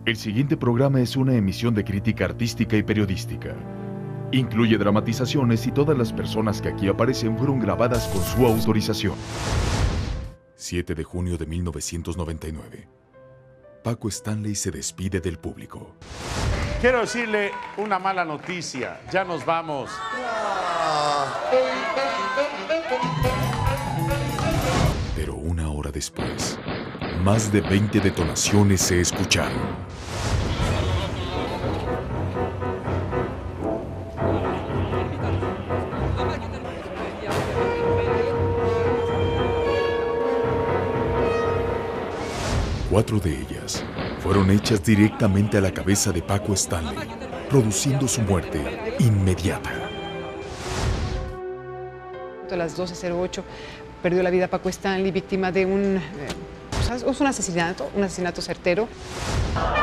El siguiente programa es una emisión de crítica artística y periodística. Incluye dramatizaciones y todas las personas que aquí aparecen fueron grabadas con su autorización. 7 de junio de 1999. Paco Stanley se despide del público. Quiero decirle una mala noticia. Ya nos vamos. Pero una hora después, más de 20 detonaciones se escucharon. Cuatro de ellas fueron hechas directamente a la cabeza de Paco Stanley, produciendo su muerte inmediata. A las 12:08 perdió la vida Paco Stanley, víctima de un asesinato certero. ¡Paco!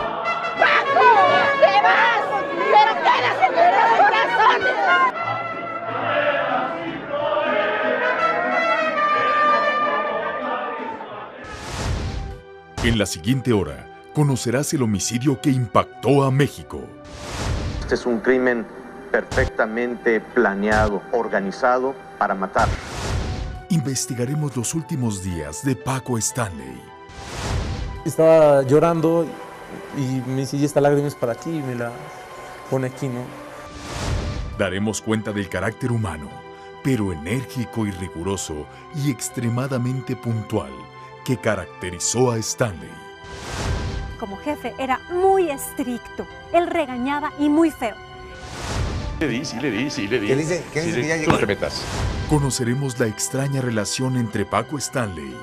¡Te vas! ¡Pero quedas en nuestros corazones! En la siguiente hora, conocerás el homicidio que impactó a México. Este es un crimen perfectamente planeado, organizado para matar. Investigaremos los últimos días de Paco Stanley. Estaba llorando y me dice, ¿y esta lágrima es para ti? Y me la pone aquí, ¿no? Daremos cuenta del carácter humano, pero enérgico y riguroso y extremadamente puntual, que caracterizó a Stanley. Como jefe era muy estricto, él regañaba y muy feo. Sí le di. ¿Qué dice que ya llegó? Tú no te metas. Conoceremos la extraña relación entre Paco Stanley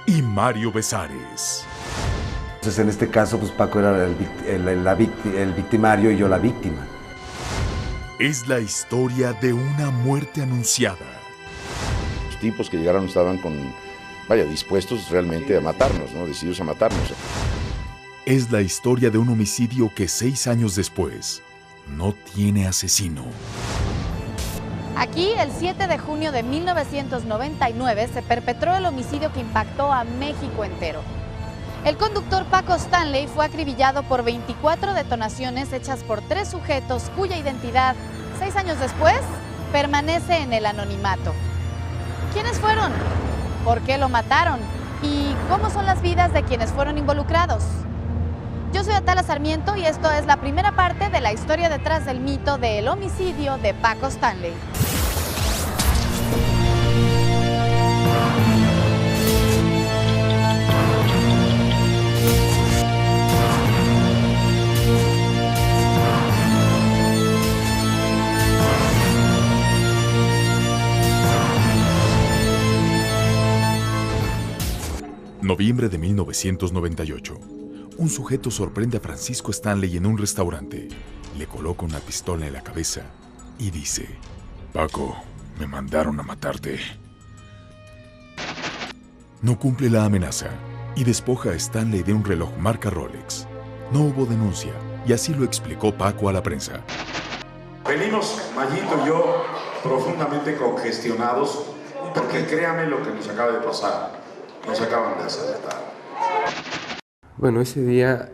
y Mario Besares. Entonces, en este caso, pues Paco era el victimario y yo la víctima. Es la historia de una muerte anunciada. Los tipos que llegaron estaban dispuestos realmente a matarnos, ¿no? Decididos a matarnos. Es la historia de un homicidio que 6 años después no tiene asesino. Aquí, el 7 de junio de 1999, se perpetró el homicidio que impactó a México entero. El conductor Paco Stanley fue acribillado por 24 detonaciones hechas por 3 sujetos cuya identidad, 6 años después, permanece en el anonimato. ¿Quiénes fueron? ¿Por qué lo mataron? ¿Y cómo son las vidas de quienes fueron involucrados? Yo soy Atala Sarmiento y esto es la primera parte de la historia detrás del mito del homicidio de Paco Stanley. Noviembre de 1998. Un sujeto sorprende a Francisco Stanley en un restaurante. Le coloca una pistola en la cabeza y dice: Paco, me mandaron a matarte. No cumple la amenaza y despoja a Stanley de un reloj marca Rolex. No hubo denuncia y así lo explicó Paco a la prensa. Venimos, Mayito y yo, profundamente congestionados porque créame lo que nos acaba de pasar. Nos acaban de asaltar. Bueno, ese día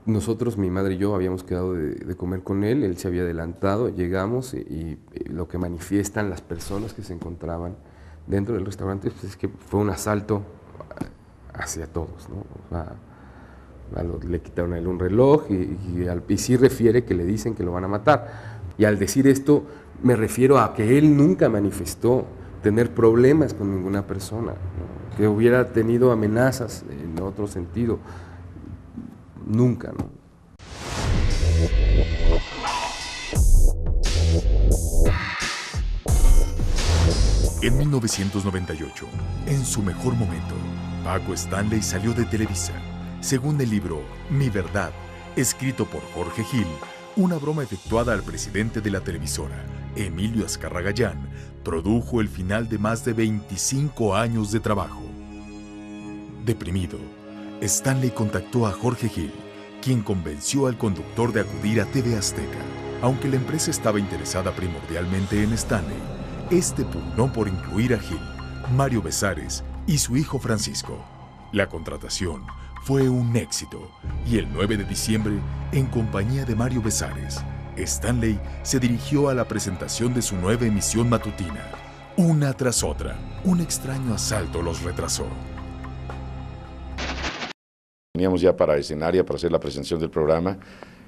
nosotros, mi madre y yo, habíamos quedado de comer con él. Él se había adelantado, llegamos y lo que manifiestan las personas que se encontraban dentro del restaurante pues, es que fue un asalto hacia todos, ¿no? O sea, le quitaron a él un reloj y sí refiere que le dicen que lo van a matar. Y al decir esto me refiero a que él nunca manifestó tener problemas con ninguna persona, ¿no? Que hubiera tenido amenazas en otro sentido. Nunca, ¿no? En 1998, en su mejor momento, Paco Stanley salió de Televisa. Según el libro Mi Verdad, escrito por Jorge Gil, una broma efectuada al presidente de la televisora, Emilio Azcárraga Gallán, produjo el final de más de 25 años de trabajo. Deprimido, Stanley contactó a Jorge Gil, quien convenció al conductor de acudir a TV Azteca. Aunque la empresa estaba interesada primordialmente en Stanley, este pugnó por incluir a Gil, Mario Besares y su hijo Francisco. La contratación fue un éxito y el 9 de diciembre, en compañía de Mario Besares, Stanley se dirigió a la presentación de su nueva emisión matutina. Una tras otra, un extraño asalto los retrasó. Veníamos ya para escenaria, para hacer la presentación del programa,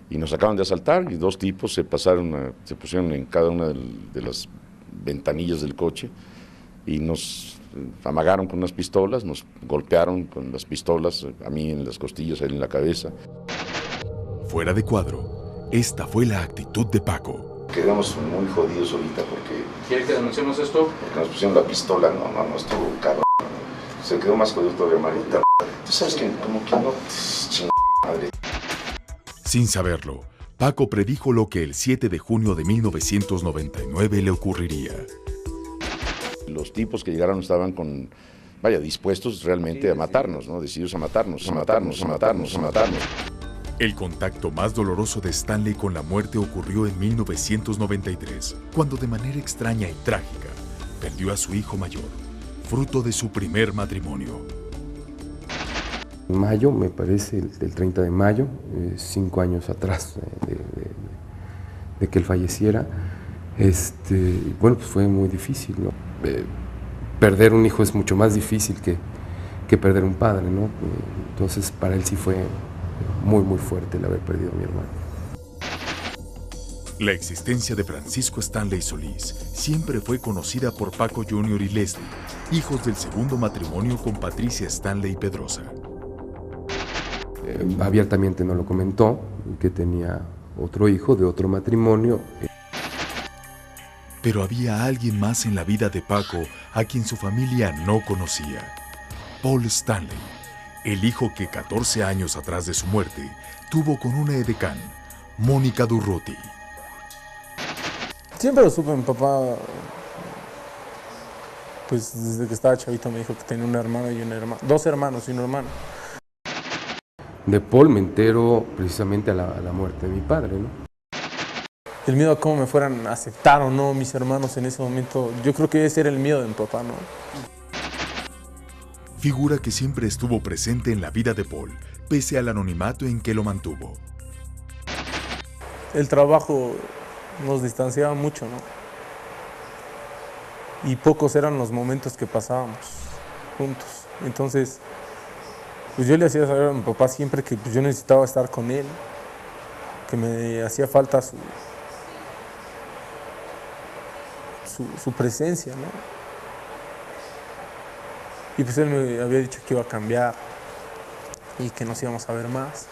y nos acaban de asaltar, y dos tipos se pusieron en cada una de las ventanillas del coche, y nos amagaron con unas pistolas, nos golpearon con las pistolas, a mí en las costillas, a él en la cabeza. Fuera de cuadro, esta fue la actitud de Paco. Quedamos muy jodidos ahorita porque... ¿Quiere que denunciemos esto? Porque nos pusieron la pistola, no, estuvo cabrón. Se quedó más jodido todavía, Marita. Tú sabes que como que no, chingada madre. Sin saberlo, Paco predijo lo que el 7 de junio de 1999 le ocurriría. Los tipos que llegaron estaban dispuestos realmente a matarnos, ¿no? Decididos a matarnos. El contacto más doloroso de Stanley con la muerte ocurrió en 1993, cuando de manera extraña y trágica perdió a su hijo mayor, fruto de su primer matrimonio. En mayo, me parece, el 30 de mayo, 5 años atrás de que él falleciera, bueno, pues fue muy difícil, ¿no? Perder un hijo es mucho más difícil que perder un padre, ¿no? Entonces, para él sí fue muy, muy fuerte el haber perdido a mi hermano. La existencia de Francisco Stanley Solís siempre fue conocida por Paco Jr. y Leslie, hijos del segundo matrimonio con Patricia Stanley Pedrosa. Abiertamente no lo comentó, que tenía otro hijo de otro matrimonio. Pero había alguien más en la vida de Paco a quien su familia no conocía. Paul Stanley, el hijo que 14 años atrás de su muerte tuvo con una edecán, Mónica Durruti. Siempre lo supe, mi papá, pues desde que estaba chavito me dijo que tenía un hermano y una hermana, 2 hermanos y un hermano. De Paul me entero precisamente a la muerte de mi padre, ¿no? El miedo a cómo me fueran a aceptar o no mis hermanos en ese momento, yo creo que ese era el miedo de mi papá, ¿no? Figura que siempre estuvo presente en la vida de Paul, pese al anonimato en que lo mantuvo. El trabajo nos distanciaba mucho, ¿no? Y pocos eran los momentos que pasábamos juntos. Entonces, pues yo le hacía saber a mi papá siempre que pues, yo necesitaba estar con él, que me hacía falta su presencia, ¿no? Y pues él me había dicho que iba a cambiar y que nos íbamos a ver más.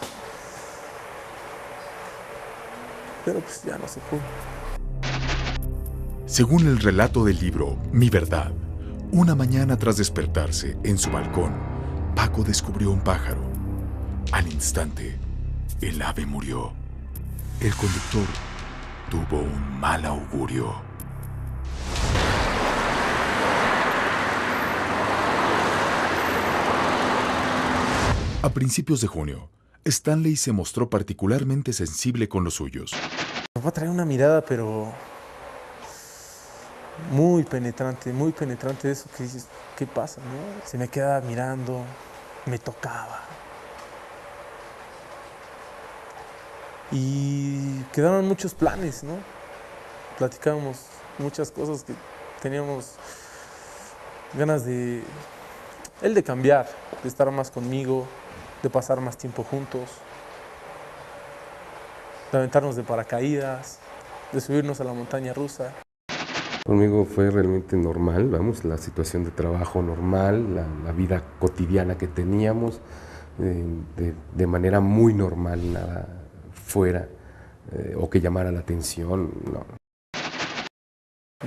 Pero pues ya no se pudo. Según el relato del libro Mi Verdad, una mañana tras despertarse en su balcón, Paco descubrió un pájaro. Al instante, el ave murió. El conductor tuvo un mal augurio. A principios de junio, Stanley se mostró particularmente sensible con los suyos. Mi papá traía una mirada, pero muy penetrante de eso que dices, ¿qué pasa, no? Se me quedaba mirando, me tocaba. Y quedaron muchos planes, ¿no? Platicábamos muchas cosas que teníamos ganas de cambiar, de estar más conmigo, de pasar más tiempo juntos, de aventarnos de paracaídas, de subirnos a la montaña rusa. Conmigo fue realmente normal, vamos, la situación de trabajo normal, la vida cotidiana que teníamos, de manera muy normal, nada fuera o que llamara la atención, no.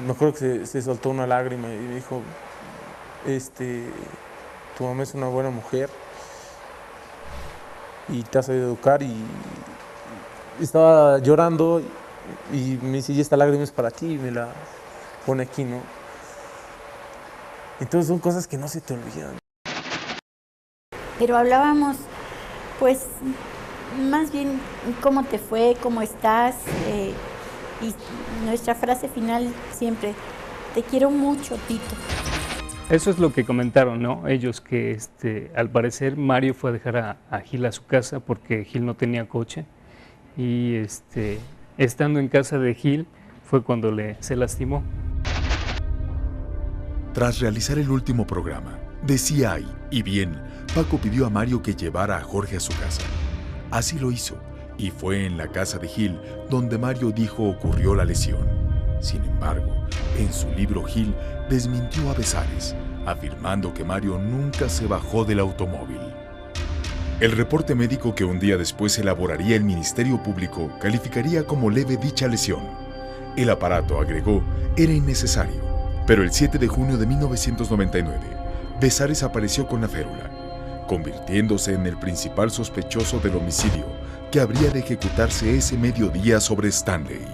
Me acuerdo que se soltó una lágrima y me dijo, tu mamá es una buena mujer y te has sabido educar, y estaba llorando y me dice, y esta lágrima es para ti, y me la pone aquí, ¿no? Entonces son cosas que no se te olvidan. Pero hablábamos, pues, más bien cómo te fue, cómo estás, y nuestra frase final siempre, te quiero mucho, Tito. Eso es lo que comentaron, ¿no? Ellos que al parecer Mario fue a dejar a Gil a su casa porque Gil no tenía coche y estando en casa de Gil fue cuando se lastimó. Tras realizar el último programa, decía ahí, y bien, Paco pidió a Mario que llevara a Jorge a su casa. Así lo hizo, y fue en la casa de Gil donde Mario dijo ocurrió la lesión. Sin embargo, en su libro Gil desmintió a Bezares, afirmando que Mario nunca se bajó del automóvil. El reporte médico que un día después elaboraría el Ministerio Público calificaría como leve dicha lesión. El aparato, agregó, era innecesario, pero el 7 de junio de 1999, Bezares apareció con la férula, convirtiéndose en el principal sospechoso del homicidio que habría de ejecutarse ese mediodía sobre Stanley.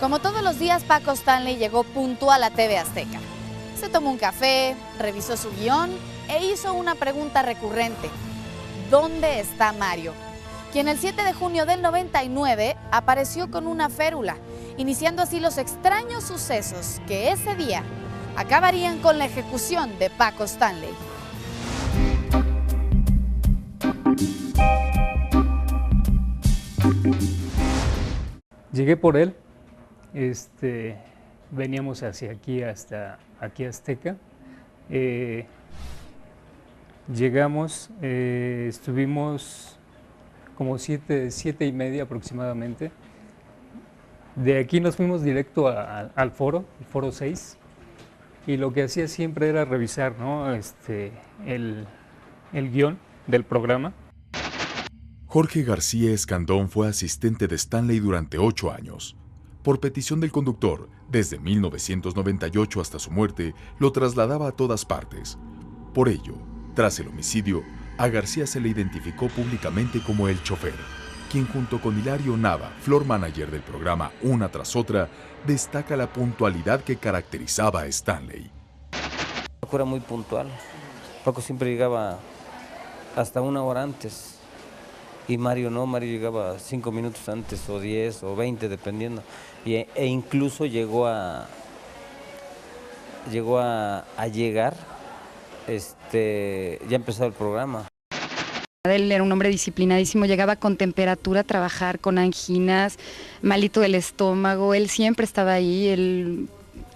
Como todos los días, Paco Stanley llegó puntual a TV Azteca. Se tomó un café, revisó su guión e hizo una pregunta recurrente. ¿Dónde está Mario? Quien el 7 de junio del 99 apareció con una férula, iniciando así los extraños sucesos que ese día acabarían con la ejecución de Paco Stanley. Llegué por él. Veníamos hacia aquí, hasta aquí Azteca. Llegamos, estuvimos como 7:30 aproximadamente. De aquí nos fuimos directo al foro, el foro 6, y lo que hacía siempre era revisar, ¿no? el guión del programa. Jorge García Escandón fue asistente de Stanley durante 8 años. Por petición del conductor, desde 1998 hasta su muerte, lo trasladaba a todas partes. Por ello, tras el homicidio, a García se le identificó públicamente como el chofer, quien junto con Hilario Nava, floor manager del programa Una tras Otra, destaca la puntualidad que caracterizaba a Stanley. Paco era muy puntual. Paco siempre llegaba hasta 1 hora antes. Y Mario no, Mario llegaba 5 minutos antes, o 10, o 20, dependiendo. E incluso llegó a llegar, ya empezó el programa. Él era un hombre disciplinadísimo, llegaba con temperatura a trabajar, con anginas, malito del estómago, él siempre estaba ahí, él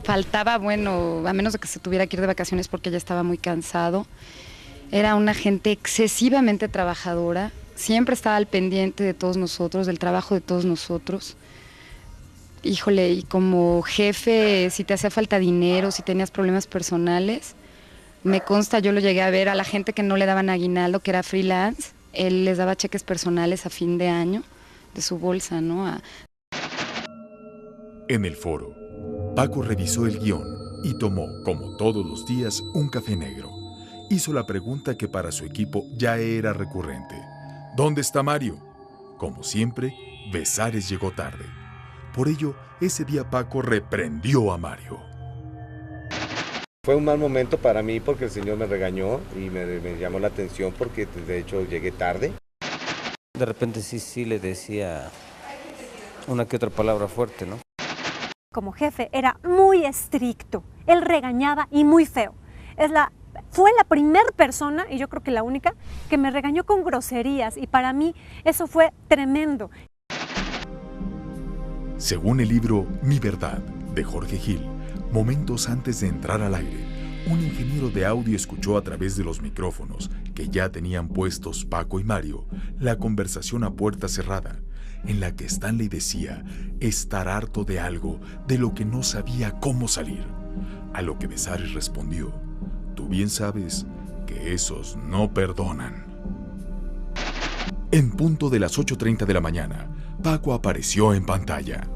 faltaba, bueno, a menos de que se tuviera que ir de vacaciones porque ya estaba muy cansado. Era una gente excesivamente trabajadora, siempre estaba al pendiente de todos nosotros, del trabajo de todos nosotros. Híjole, y como jefe, si te hacía falta dinero, si tenías problemas personales, me consta, yo lo llegué a ver a la gente que no le daban aguinaldo, que era freelance, él les daba cheques personales a fin de año de su bolsa, ¿no? En el foro, Paco revisó el guión y tomó, como todos los días, un café negro. Hizo la pregunta que para su equipo ya era recurrente. ¿Dónde está Mario? Como siempre, Bezares llegó tarde. Por ello, ese día Paco reprendió a Mario. Fue un mal momento para mí porque el señor me regañó y me llamó la atención porque de hecho llegué tarde. De repente sí le decía una que otra palabra fuerte, ¿no? Como jefe era muy estricto, él regañaba y muy feo. Fue la primera persona, y yo creo que la única, que me regañó con groserías, y para mí eso fue tremendo. Según el libro Mi Verdad, de Jorge Gil, momentos antes de entrar al aire, un ingeniero de audio escuchó a través de los micrófonos que ya tenían puestos Paco y Mario la conversación a puerta cerrada, en la que Stanley decía estar harto de algo de lo que no sabía cómo salir. A lo que Bezares respondió: tú bien sabes que esos no perdonan. En punto de las 8:30 de la mañana, Paco apareció en pantalla.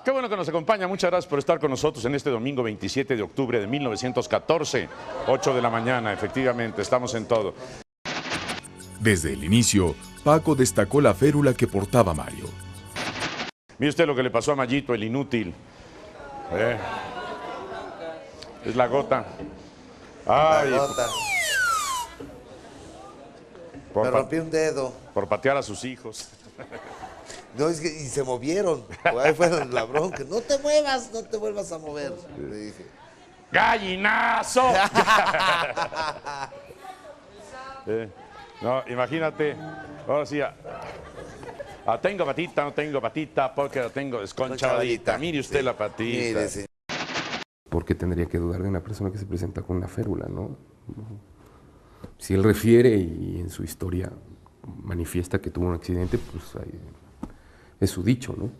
Qué bueno que nos acompaña. Muchas gracias por estar con nosotros en este domingo 27 de octubre de 1914, 8 de la mañana, efectivamente, estamos en todo. Desde el inicio, Paco destacó la férula que portaba Mario. Mire usted lo que le pasó a Mayito, el inútil. Es la gota. Ay, la gota. Me rompí un dedo. Por patear a sus hijos. No, es que, y se movieron. Ahí fue la bronca. No te muevas, no te vuelvas a mover. Le dije. ¡Gallinazo! No, imagínate. Ahora sí. Tengo patita, no tengo patita, porque la tengo desconchadita. Mire usted la patita. Mire, señor. ¿Por qué tendría que dudar de una persona que se presenta con una férula, no? Si él refiere y en su historia manifiesta que tuvo un accidente, pues es su dicho, ¿no?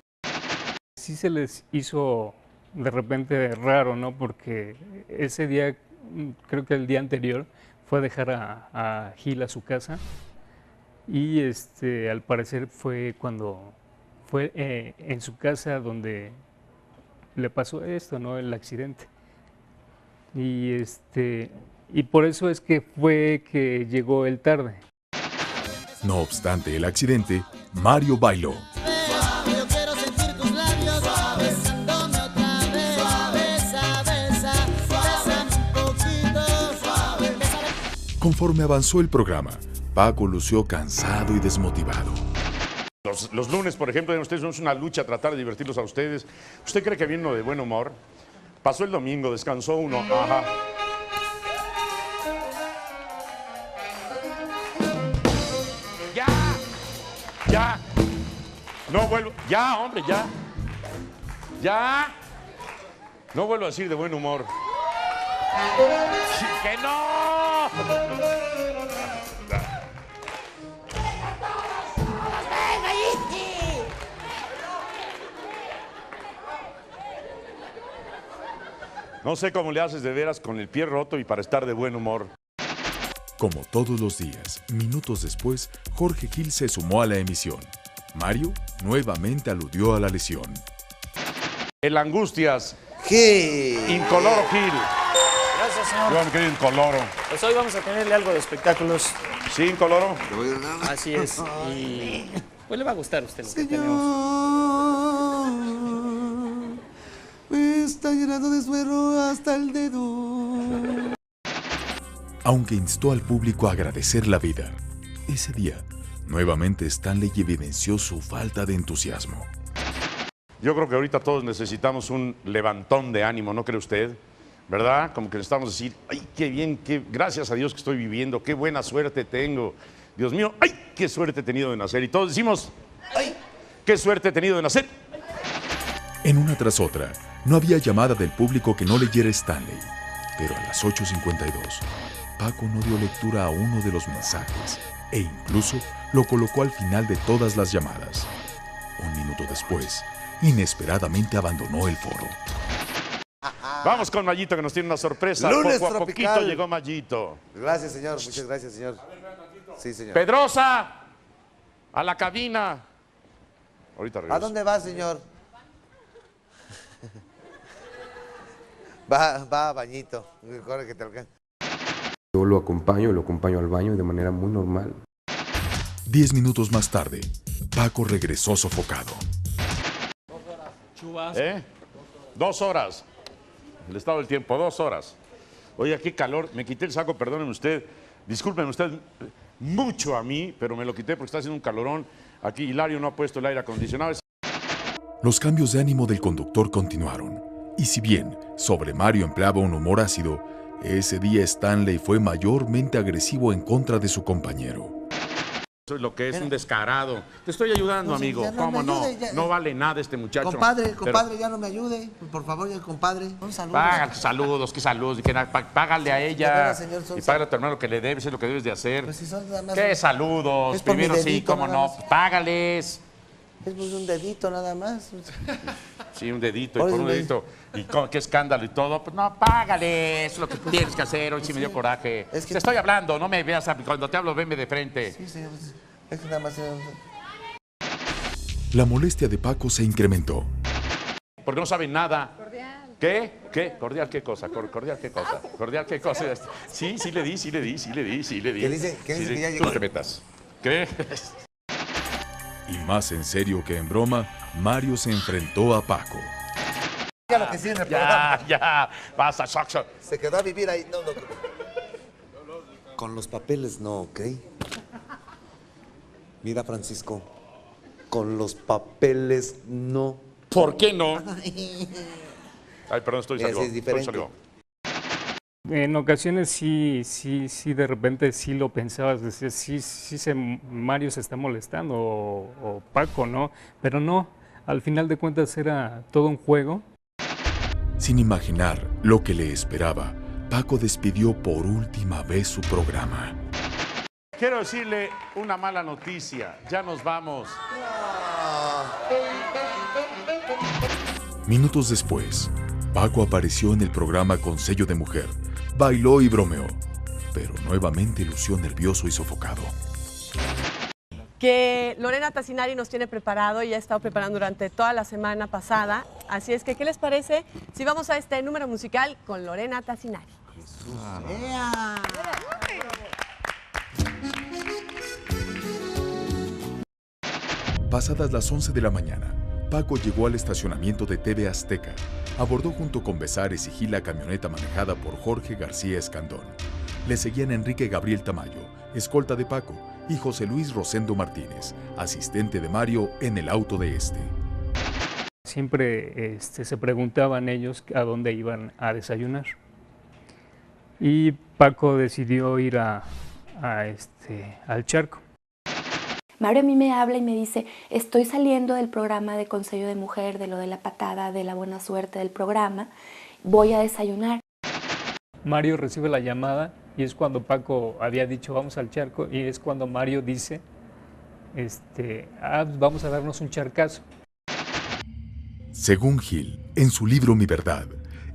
Sí se les hizo de repente raro, ¿no? Porque ese día, creo que el día anterior, fue a dejar a Gil a su casa y al parecer fue cuando fue en su casa donde le pasó esto, ¿no? El accidente. Y por eso es que fue que llegó él tarde. No obstante el accidente, Mario bailó. Conforme avanzó el programa, Paco lució cansado y desmotivado. Los lunes, por ejemplo, de ustedes es una lucha tratar de divertirlos a ustedes. ¿Usted cree que viene uno de buen humor? Pasó el domingo, descansó uno. Ajá. Ya. No vuelvo. Ya, hombre, ya. Ya. No vuelvo a decir de buen humor. ¡Que no! No sé cómo le haces de veras con el pie roto y para estar de buen humor. Como todos los días, minutos después, Jorge Gil se sumó a la emisión. Mario nuevamente aludió a la lesión. El Angustias. ¿Qué? Incoloro Gil. Gracias, señor. Yo me querido Incoloro. Pues hoy vamos a tenerle algo de espectáculos. ¿Sí, Incoloro? Así es. Y pues le va a gustar a usted lo que tenemos. Me está llenando de suero hasta el dedo. Aunque instó al público a agradecer la vida, ese día, nuevamente Stanley evidenció su falta de entusiasmo. Yo creo que ahorita todos necesitamos un levantón de ánimo, ¿no cree usted? ¿Verdad? Como que necesitamos decir, ay, qué bien, gracias a Dios que estoy viviendo, qué buena suerte tengo. Dios mío, ay, qué suerte he tenido de nacer. Y todos decimos, ay, qué suerte he tenido de nacer. En una tras otra, no había llamada del público que no leyera Stanley. Pero a las 8:52, Paco no dio lectura a uno de los mensajes e incluso lo colocó al final de todas las llamadas. Un minuto después, inesperadamente abandonó el foro. Vamos con Mayito que nos tiene una sorpresa. Lunes Poco a tropical. poquito llegó Mayito. Gracias, señor. Muchas gracias, señor. Sí, señor. Pedrosa, a la cabina. Ahorita regreso. ¿A dónde va, señor? Va, bañito. Corre que te alcanza. Yo lo acompaño al baño de manera muy normal. 10 minutos más tarde, Paco regresó sofocado. 2 horas. El estado del tiempo, 2 horas. Oiga, qué calor. Me quité el saco, perdóneme usted. Discúlpeme usted mucho a mí, pero me lo quité porque está haciendo un calorón. Aquí Hilario no ha puesto el aire acondicionado. Los cambios de ánimo del conductor continuaron. Y si bien sobre Mario empleaba un humor ácido, ese día Stanley fue mayormente agresivo en contra de su compañero. Eso es lo que es un descarado. Te estoy ayudando, amigo. ¿Cómo no? No vale nada este muchacho. Compadre, ya no me ayude. Por favor, compadre. Un saludo. Págale saludos, qué saludos. Págale a ella. Señor, y págale a tu hermano lo que le debes, es lo que debes de hacer. Pues si son nada más ¿Qué saludos? Es por Primero mi sí, dedito, cómo nada no. más. Págales. Es pues un dedito nada más. Sí, un dedito, y por un dedito. Y qué escándalo y todo. Pues no, págale, eso es lo que tienes que hacer. Hoy sí me dio coraje. Es que te estoy hablando, no me veas. Cuando te hablo, venme de frente. Sí, señor. Es que nada más. La molestia de Paco se incrementó. Porque no saben nada. Cordial. ¿Qué? ¿Cordial qué cosa? ¿Cordial qué cosa? ¿Cordial qué cosa? Sí, le di. ¿Qué dice que ya llegó? Tú te metas. ¿Qué? Y más en serio que en broma, Mario se enfrentó a Paco. Ya lo que sí en el programa. Ya, pasa, Soxo. Se quedó a vivir ahí. No. Con los papeles no, ¿ok? Mira, Francisco, con los papeles no. ¿Por qué no? Ay, perdón, estoy Ese salió. es diferente. En ocasiones sí, de repente sí lo pensabas, decías, Mario se está molestando o Paco, ¿no? Pero no, al final de cuentas era todo un juego. Sin imaginar lo que le esperaba, Paco despidió por última vez su programa. Quiero decirle una mala noticia. Ya nos vamos. Minutos después, Paco apareció en el programa con sello de mujer, bailó y bromeó, pero nuevamente lució nervioso y sofocado. Que Lorena Tassinari nos tiene preparado y ha estado preparando durante toda la semana pasada. Así es que, ¿qué les parece si vamos a este número musical con Lorena Tassinari? Pasadas las 11 de la mañana, Paco llegó al estacionamiento de TV Azteca. Abordó junto con Besares y Gil la camioneta manejada por Jorge García Escandón. Le seguían Enrique Gabriel Tamayo, escolta de Paco, y José Luis Rosendo Martínez, asistente de Mario en el auto de este. Siempre se preguntaban ellos a dónde iban a desayunar. Y Paco decidió ir al charco. Mario a mí me habla y me dice, estoy saliendo del programa de Consejo de Mujer, de lo de la patada, de la buena suerte del programa, voy a desayunar. Mario recibe la llamada y es cuando Paco había dicho vamos al charco y es cuando Mario dice, vamos a darnos un charcazo. Según Gil, en su libro Mi Verdad,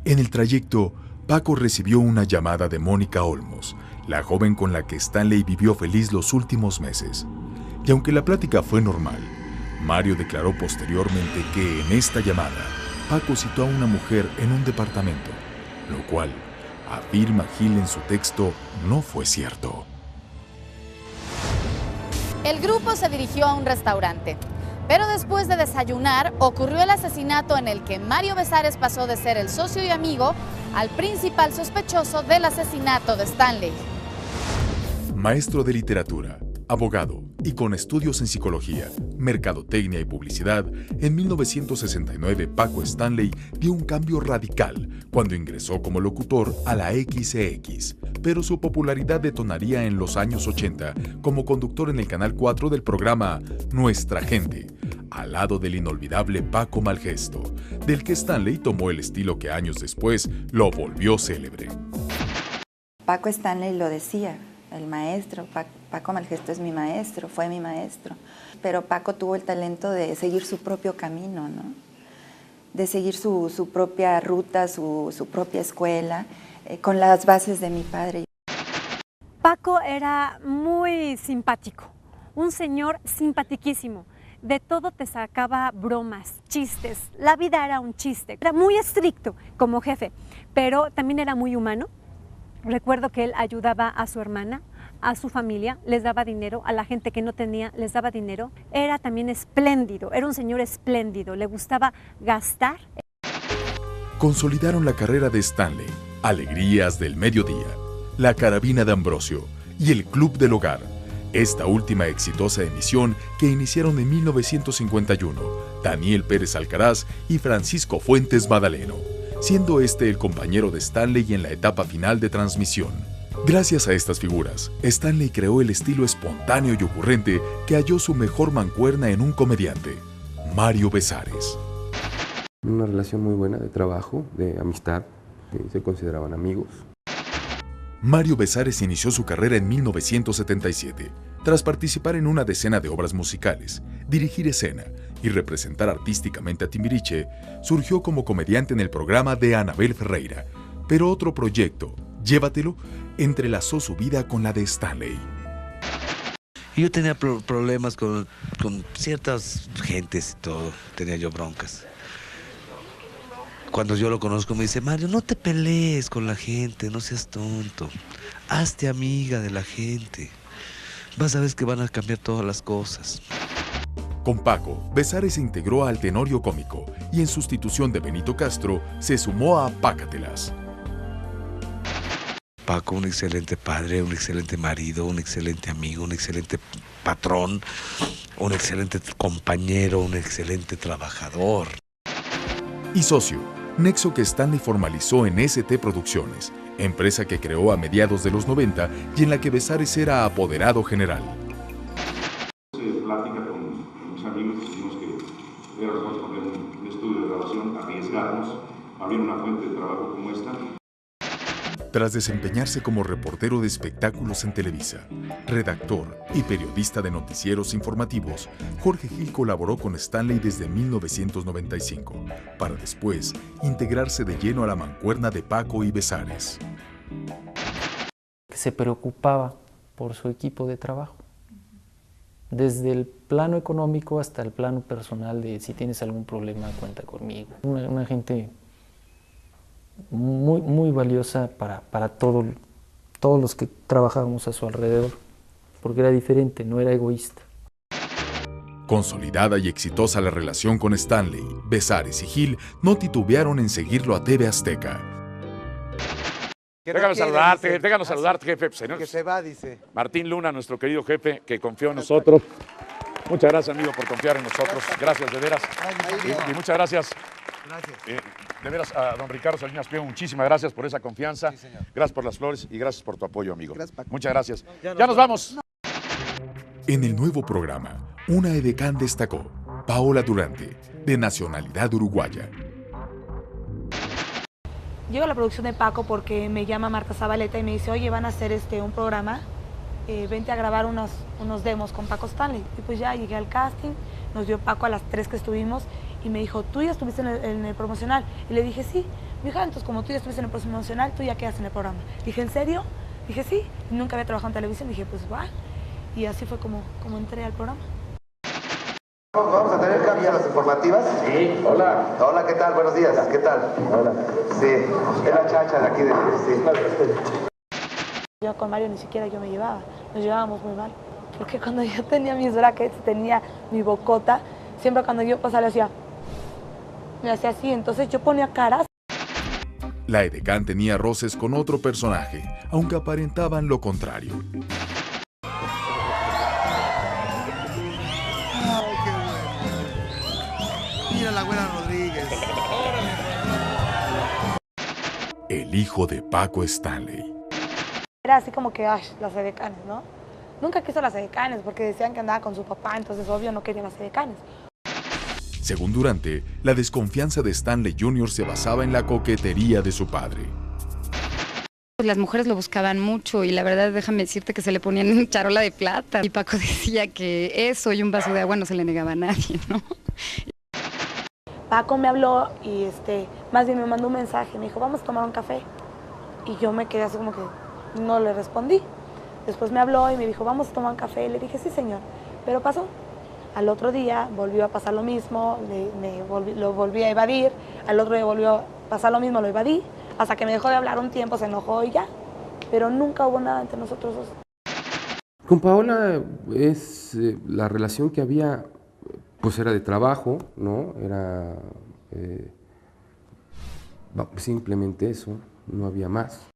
en el trayecto, Paco recibió una llamada de Mónica Olmos, la joven con la que Stanley vivió feliz los últimos meses. Y aunque la plática fue normal, Mario declaró posteriormente que en esta llamada, Paco citó a una mujer en un departamento, lo cual, afirma Gil en su texto, no fue cierto. El grupo se dirigió a un restaurante, pero después de desayunar ocurrió el asesinato en el que Mario Besares pasó de ser el socio y amigo al principal sospechoso del asesinato de Stanley. Maestro de literatura, abogado y con estudios en psicología, mercadotecnia y publicidad, en 1969 Paco Stanley dio un cambio radical cuando ingresó como locutor a la XCX, pero su popularidad detonaría en los años 80 como conductor en el Canal 4 del programa Nuestra Gente, al lado del inolvidable Paco Malgesto, del que Stanley tomó el estilo que años después lo volvió célebre. Paco Stanley lo decía, el maestro, Paco Malgesto es mi maestro, fue mi maestro. Pero Paco tuvo el talento de seguir su propio camino, ¿no? De seguir su propia ruta, su propia escuela, con las bases de mi padre. Paco era muy simpático, un señor simpatiquísimo. De todo te sacaba bromas, chistes. La vida era un chiste. Era muy estricto como jefe, pero también era muy humano. Recuerdo que él ayudaba a su hermana, a su familia, les daba dinero, a la gente que no tenía les daba dinero. Era también espléndido, era un señor espléndido, le gustaba gastar. Consolidaron la carrera de Stanley, Alegrías del Mediodía, La Carabina de Ambrosio y El Club del Hogar. Esta última exitosa emisión que iniciaron en 1951, Daniel Pérez Alcaraz y Francisco Fuentes Madaleno, siendo este el compañero de Stanley en la etapa final de transmisión. Gracias a estas figuras, Stanley creó el estilo espontáneo y ocurrente que halló su mejor mancuerna en un comediante, Mario Besares. Una relación muy buena de trabajo, de amistad, se consideraban amigos. Mario Besares inició su carrera en 1977, tras participar en una decena de obras musicales, dirigir escena y representar artísticamente a Timbiriche, surgió como comediante en el programa de Anabel Ferreira, pero otro proyecto, Llévatelo, entrelazó su vida con la de Stanley. Yo tenía problemas con ciertas gentes y todo, tenía yo broncas. Cuando yo lo conozco me dice, Mario, no te pelees con la gente, no seas tonto, hazte amiga de la gente, vas a ver que van a cambiar todas las cosas. Con Paco, Besares se integró al Tenorio Cómico y en sustitución de Benito Castro se sumó a Pácatelas. Paco, un excelente padre, un excelente marido, un excelente amigo, un excelente patrón, un excelente compañero, un excelente trabajador. Y socio, nexo que Stanley formalizó en ST Producciones, empresa que creó a mediados de los 90 y en la que Bezares era apoderado general. Plática con mis amigos, decidimos que era mejor poner un estudio de grabación, arriesgarnos, abrir una fuente de trabajo como esta. Tras desempeñarse como reportero de espectáculos en Televisa, redactor y periodista de noticieros informativos, Jorge Gil colaboró con Stanley desde 1995, para después integrarse de lleno a la mancuerna de Paco y Bezares. Se preocupaba por su equipo de trabajo, desde el plano económico hasta el plano personal de si tienes algún problema, cuenta conmigo. Una gente muy valiosa para todos los que trabajábamos a su alrededor, porque era diferente, no era egoísta. Consolidada y exitosa la relación con Stanley, Bezares y Gil no titubearon en seguirlo a TV Azteca. Déjanos saludarte, jefe. Señor, que se va, dice. Martín Luna, nuestro querido jefe, que confió en nosotros. Muchas gracias, amigo, por confiar en nosotros. Gracias, de veras. Y muchas gracias. De veras, a don Ricardo Salinas Pliego, muchísimas gracias por esa confianza. Sí, gracias por las flores y gracias por tu apoyo, amigo. Gracias, muchas gracias. Ya nos vamos. En el nuevo programa, una edecán destacó, Paola Durante, de nacionalidad uruguaya. Llego a la producción de Paco porque me llama Marta Zabaleta y me dice, oye, van a hacer un programa, vente a grabar unos demos con Paco Stanley. Y pues ya llegué al casting, nos dio Paco a las 3 que estuvimos y me dijo, ¿tú ya estuviste en el promocional? Y le dije, sí. Me dijo, entonces como tú ya estuviste en el promocional, tú ya quedas en el programa. Dije, ¿en serio? Dije, sí. Nunca había trabajado en televisión. Dije, pues va. Y así fue como entré al programa. ¿Vamos a tener cambios a las informativas? Sí, hola. Hola, ¿qué tal? Buenos días, ¿qué tal? Hola. Sí, es la chacha de aquí de... Sí. Yo con Mario ni siquiera yo me llevaba, nos llevábamos muy mal. Porque cuando yo tenía mis brackets, tenía mi bocota, siempre cuando yo pasaba me hacía así, entonces yo ponía caras. La edecán tenía roces con otro personaje, aunque aparentaban lo contrario. Mira la güera Rodríguez. El hijo de Paco Stanley. Era así como que, las edecanes, ¿no? Nunca quiso las edecanes porque decían que andaba con su papá, entonces obvio no quería las edecanes. Según Durante, la desconfianza de Stanley Jr. se basaba en la coquetería de su padre. Las mujeres lo buscaban mucho y la verdad déjame decirte que se le ponían en charola de plata. Y Paco decía que eso y un vaso de agua no se le negaba a nadie, ¿no? Paco me habló y más bien me mandó un mensaje, me dijo, vamos a tomar un café. Y yo me quedé así como que no le respondí. Después me habló y me dijo, vamos a tomar un café. Le dije, sí, señor. Pero pasó. Al otro día volvió a pasar lo mismo, lo volví a evadir. Al otro día volvió a pasar lo mismo, lo evadí. Hasta que me dejó de hablar un tiempo, se enojó y ya. Pero nunca hubo nada entre nosotros dos. Con Paola la relación que había, pues era de trabajo, ¿no? Era simplemente eso, no había más.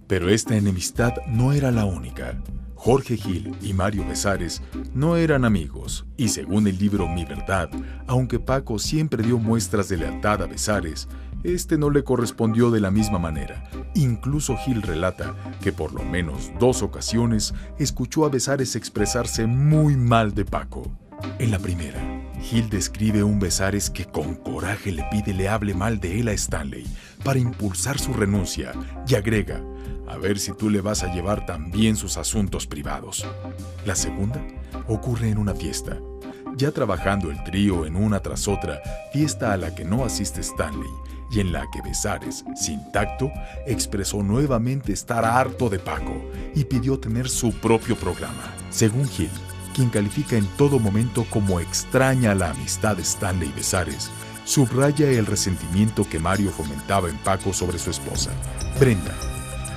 Pero esta enemistad no era la única. Jorge Gil y Mario Bezares no eran amigos, y según el libro Mi Verdad, aunque Paco siempre dio muestras de lealtad a Bezares, este no le correspondió de la misma manera. Incluso Gil relata que por lo menos 2 ocasiones escuchó a Bezares expresarse muy mal de Paco. En la primera, Gil describe un Bezares que con coraje le pide le hable mal de él a Stanley para impulsar su renuncia y agrega: a ver si tú le vas a llevar también sus asuntos privados. La segunda ocurre en una fiesta. Ya trabajando el trío en una tras otra, fiesta a la que no asiste Stanley, y en la que Bezares, sin tacto, expresó nuevamente estar harto de Paco y pidió tener su propio programa. Según Gil, quien califica en todo momento como extraña la amistad de Stanley y Bezares, subraya el resentimiento que Mario fomentaba en Paco sobre su esposa, Brenda,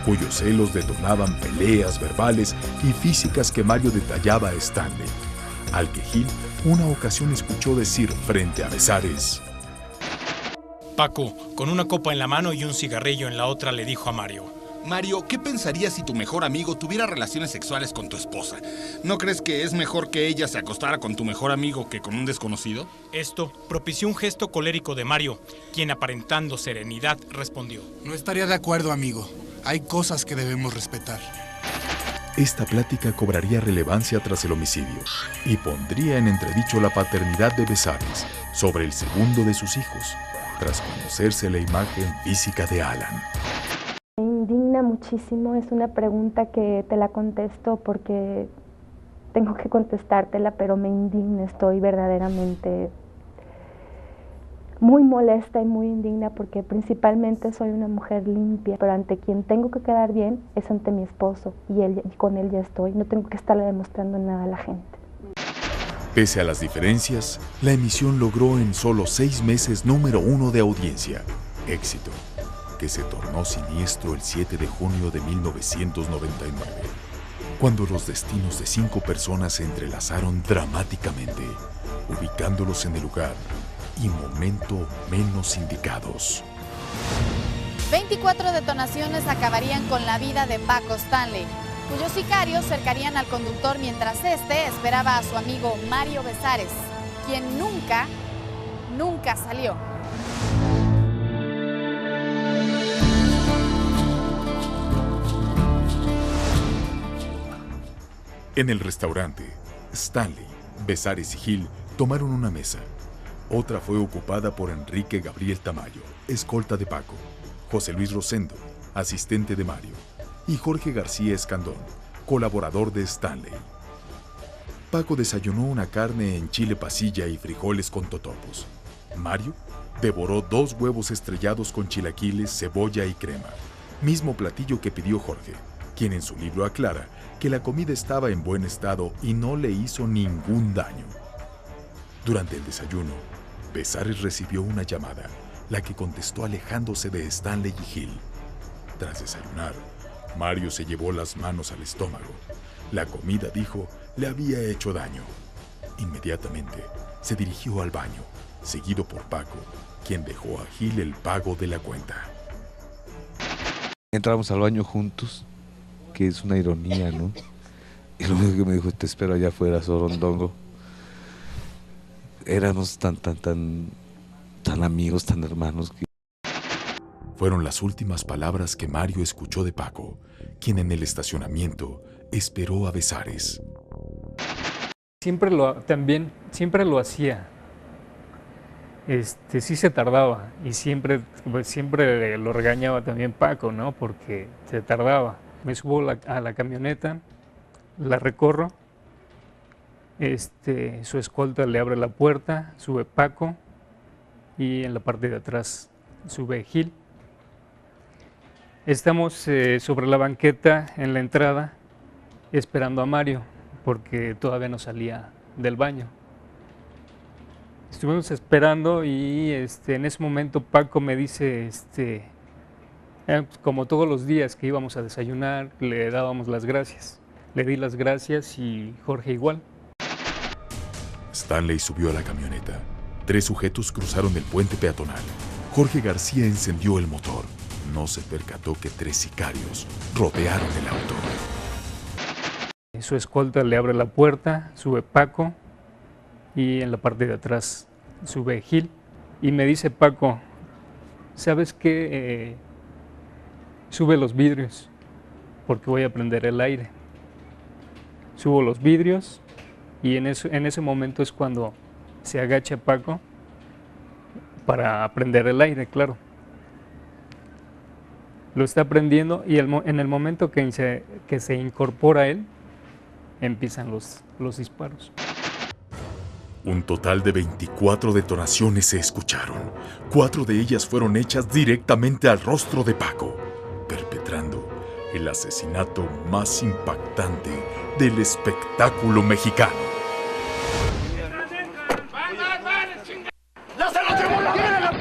cuyos celos detonaban peleas verbales y físicas que Mario detallaba a Stanley, al que Gil una ocasión escuchó decir frente a Bezares: Paco, con una copa en la mano y un cigarrillo en la otra, le dijo a Mario: Mario, ¿qué pensarías si tu mejor amigo tuviera relaciones sexuales con tu esposa? ¿No crees que es mejor que ella se acostara con tu mejor amigo que con un desconocido? Esto propició un gesto colérico de Mario, quien aparentando serenidad respondió: No estaría de acuerdo, amigo. Hay cosas que debemos respetar. Esta plática cobraría relevancia tras el homicidio y pondría en entredicho la paternidad de Besares sobre el segundo de sus hijos, tras conocerse la imagen física de Alan. Me indigna muchísimo, es una pregunta que te la contesto porque tengo que contestártela, pero me indigna, estoy verdaderamente muy molesta y muy indigna porque principalmente soy una mujer limpia, pero ante quien tengo que quedar bien es ante mi esposo y con él ya estoy, no tengo que estarle demostrando nada a la gente. Pese a las diferencias, la emisión logró en solo 6 meses número 1 de audiencia, éxito que se tornó siniestro el 7 de junio de 1999, cuando los destinos de 5 personas se entrelazaron dramáticamente, ubicándolos en el lugar y momento menos indicados. 24 detonaciones acabarían con la vida de Paco Stanley, cuyos sicarios cercarían al conductor mientras este esperaba a su amigo Mario Besares, quien nunca salió. En el restaurante, Stanley, Besares y Gil tomaron una mesa. Otra fue ocupada por Enrique Gabriel Tamayo, escolta de Paco, José Luis Rosendo, asistente de Mario, y Jorge García Escandón, colaborador de Stanley. Paco desayunó una carne en chile pasilla y frijoles con totopos. Mario devoró 2 huevos estrellados con chilaquiles, cebolla y crema, mismo platillo que pidió Jorge, quien en su libro aclara que la comida estaba en buen estado y no le hizo ningún daño. Durante el desayuno, Besares recibió una llamada, la que contestó alejándose de Stanley y Gil. Tras desayunar, Mario se llevó las manos al estómago. La comida, dijo, le había hecho daño. Inmediatamente se dirigió al baño, seguido por Paco, quien dejó a Gil el pago de la cuenta. Entramos al baño juntos, que es una ironía, ¿no? Y lo único que me dijo, te espero allá afuera, Sorondongo. Éramos tan amigos, tan hermanos. Fueron las últimas palabras que Mario escuchó de Paco, quien en el estacionamiento esperó a Besares. Siempre lo hacía. Sí se tardaba y siempre lo regañaba también Paco, ¿no? Porque se tardaba. Me subo a la camioneta, la recorro, su escolta le abre la puerta, sube Paco y en la parte de atrás sube Gil. Estamos sobre la banqueta en la entrada esperando a Mario porque todavía no salía del baño. Estuvimos esperando y en ese momento Paco me dice, como todos los días que íbamos a desayunar, le dábamos las gracias. Le di las gracias y Jorge igual. Stanley subió a la camioneta. 3 sujetos cruzaron el puente peatonal. Jorge García encendió el motor. No se percató que 3 sicarios rodearon el auto. Su escolta le abre la puerta, sube Paco y en la parte de atrás sube Gil. Y me dice Paco, ¿sabes qué? Sube los vidrios porque voy a prender el aire. Subo los vidrios y en ese momento es cuando se agacha Paco para prender el aire, claro. Lo está prendiendo y en el momento que se incorpora él, empiezan los disparos. Un total de 24 detonaciones se escucharon. 4 de ellas fueron hechas directamente al rostro de Paco, perpetrando el asesinato más impactante del espectáculo mexicano. ¡Ya se lo llevó la verga!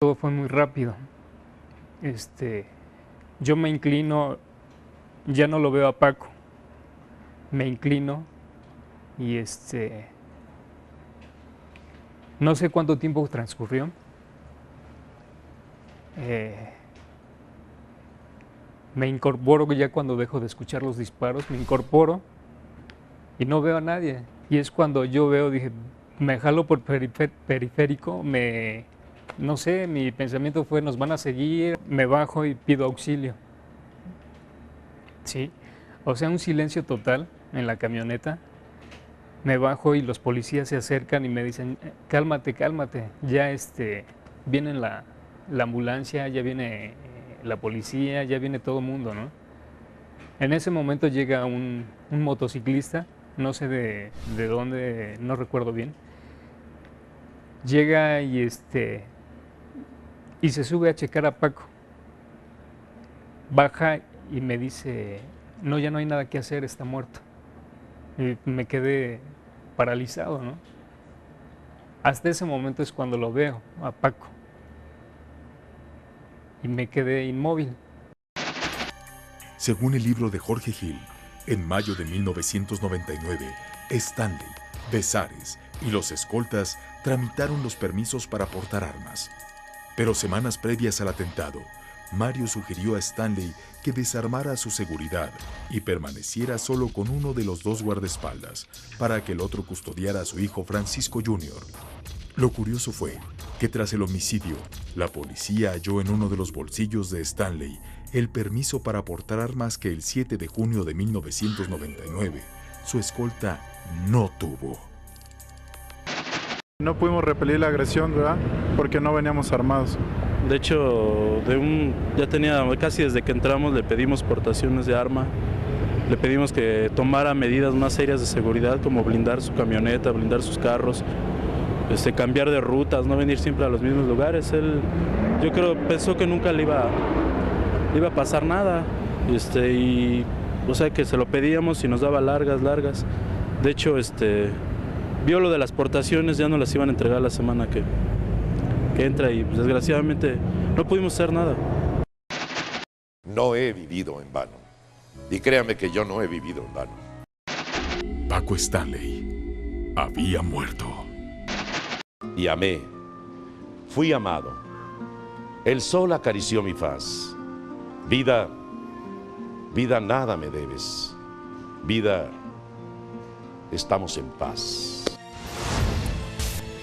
Todo fue muy rápido. Yo me inclino, ya no lo veo a Paco. Me inclino y no sé cuánto tiempo transcurrió, Me incorporo ya cuando dejo de escuchar los disparos, me incorporo y no veo a nadie. Y es cuando yo veo, dije, me jalo por periférico, no sé, mi pensamiento fue, nos van a seguir, me bajo y pido auxilio. Sí, o sea, un silencio total en la camioneta. Me bajo y los policías se acercan y me dicen, cálmate, cálmate, ya viene la ambulancia, ya viene la policía, ya viene todo el mundo, ¿no? En ese momento llega un motociclista, no sé de dónde, no recuerdo bien. Llega y se sube a checar a Paco. Baja y me dice, no, ya no hay nada que hacer, está muerto. Y me quedé paralizado, ¿no? Hasta ese momento es cuando lo veo, a Paco. Y me quedé inmóvil. Según el libro de Jorge Gil, en mayo de 1999, Stanley, Besares y los escoltas tramitaron los permisos para portar armas. Pero semanas previas al atentado, Mario sugirió a Stanley que desarmara su seguridad y permaneciera solo con uno de los dos guardaespaldas para que el otro custodiara a su hijo Francisco Jr. Lo curioso fue que tras el homicidio, la policía halló en uno de los bolsillos de Stanley el permiso para portar armas que el 7 de junio de 1999 su escolta no tuvo. No pudimos repelir la agresión, ¿verdad? Porque no veníamos armados. De hecho, ya tenía casi desde que entramos le pedimos portaciones de arma, le pedimos que tomara medidas más serias de seguridad como blindar su camioneta, blindar sus carros, cambiar de rutas, no venir siempre a los mismos lugares. Él, yo creo, pensó que nunca le iba a pasar nada, y o sea que se lo pedíamos y nos daba largas. De hecho, vio lo de las portaciones, ya no las iban a entregar la semana que entra y pues, desgraciadamente no pudimos hacer nada. No he vivido en vano. Y créame que yo no he vivido en vano. Paco Stanley había muerto. Y amé. Fui amado. El sol acarició mi faz. Vida, nada me debes. Vida, estamos en paz.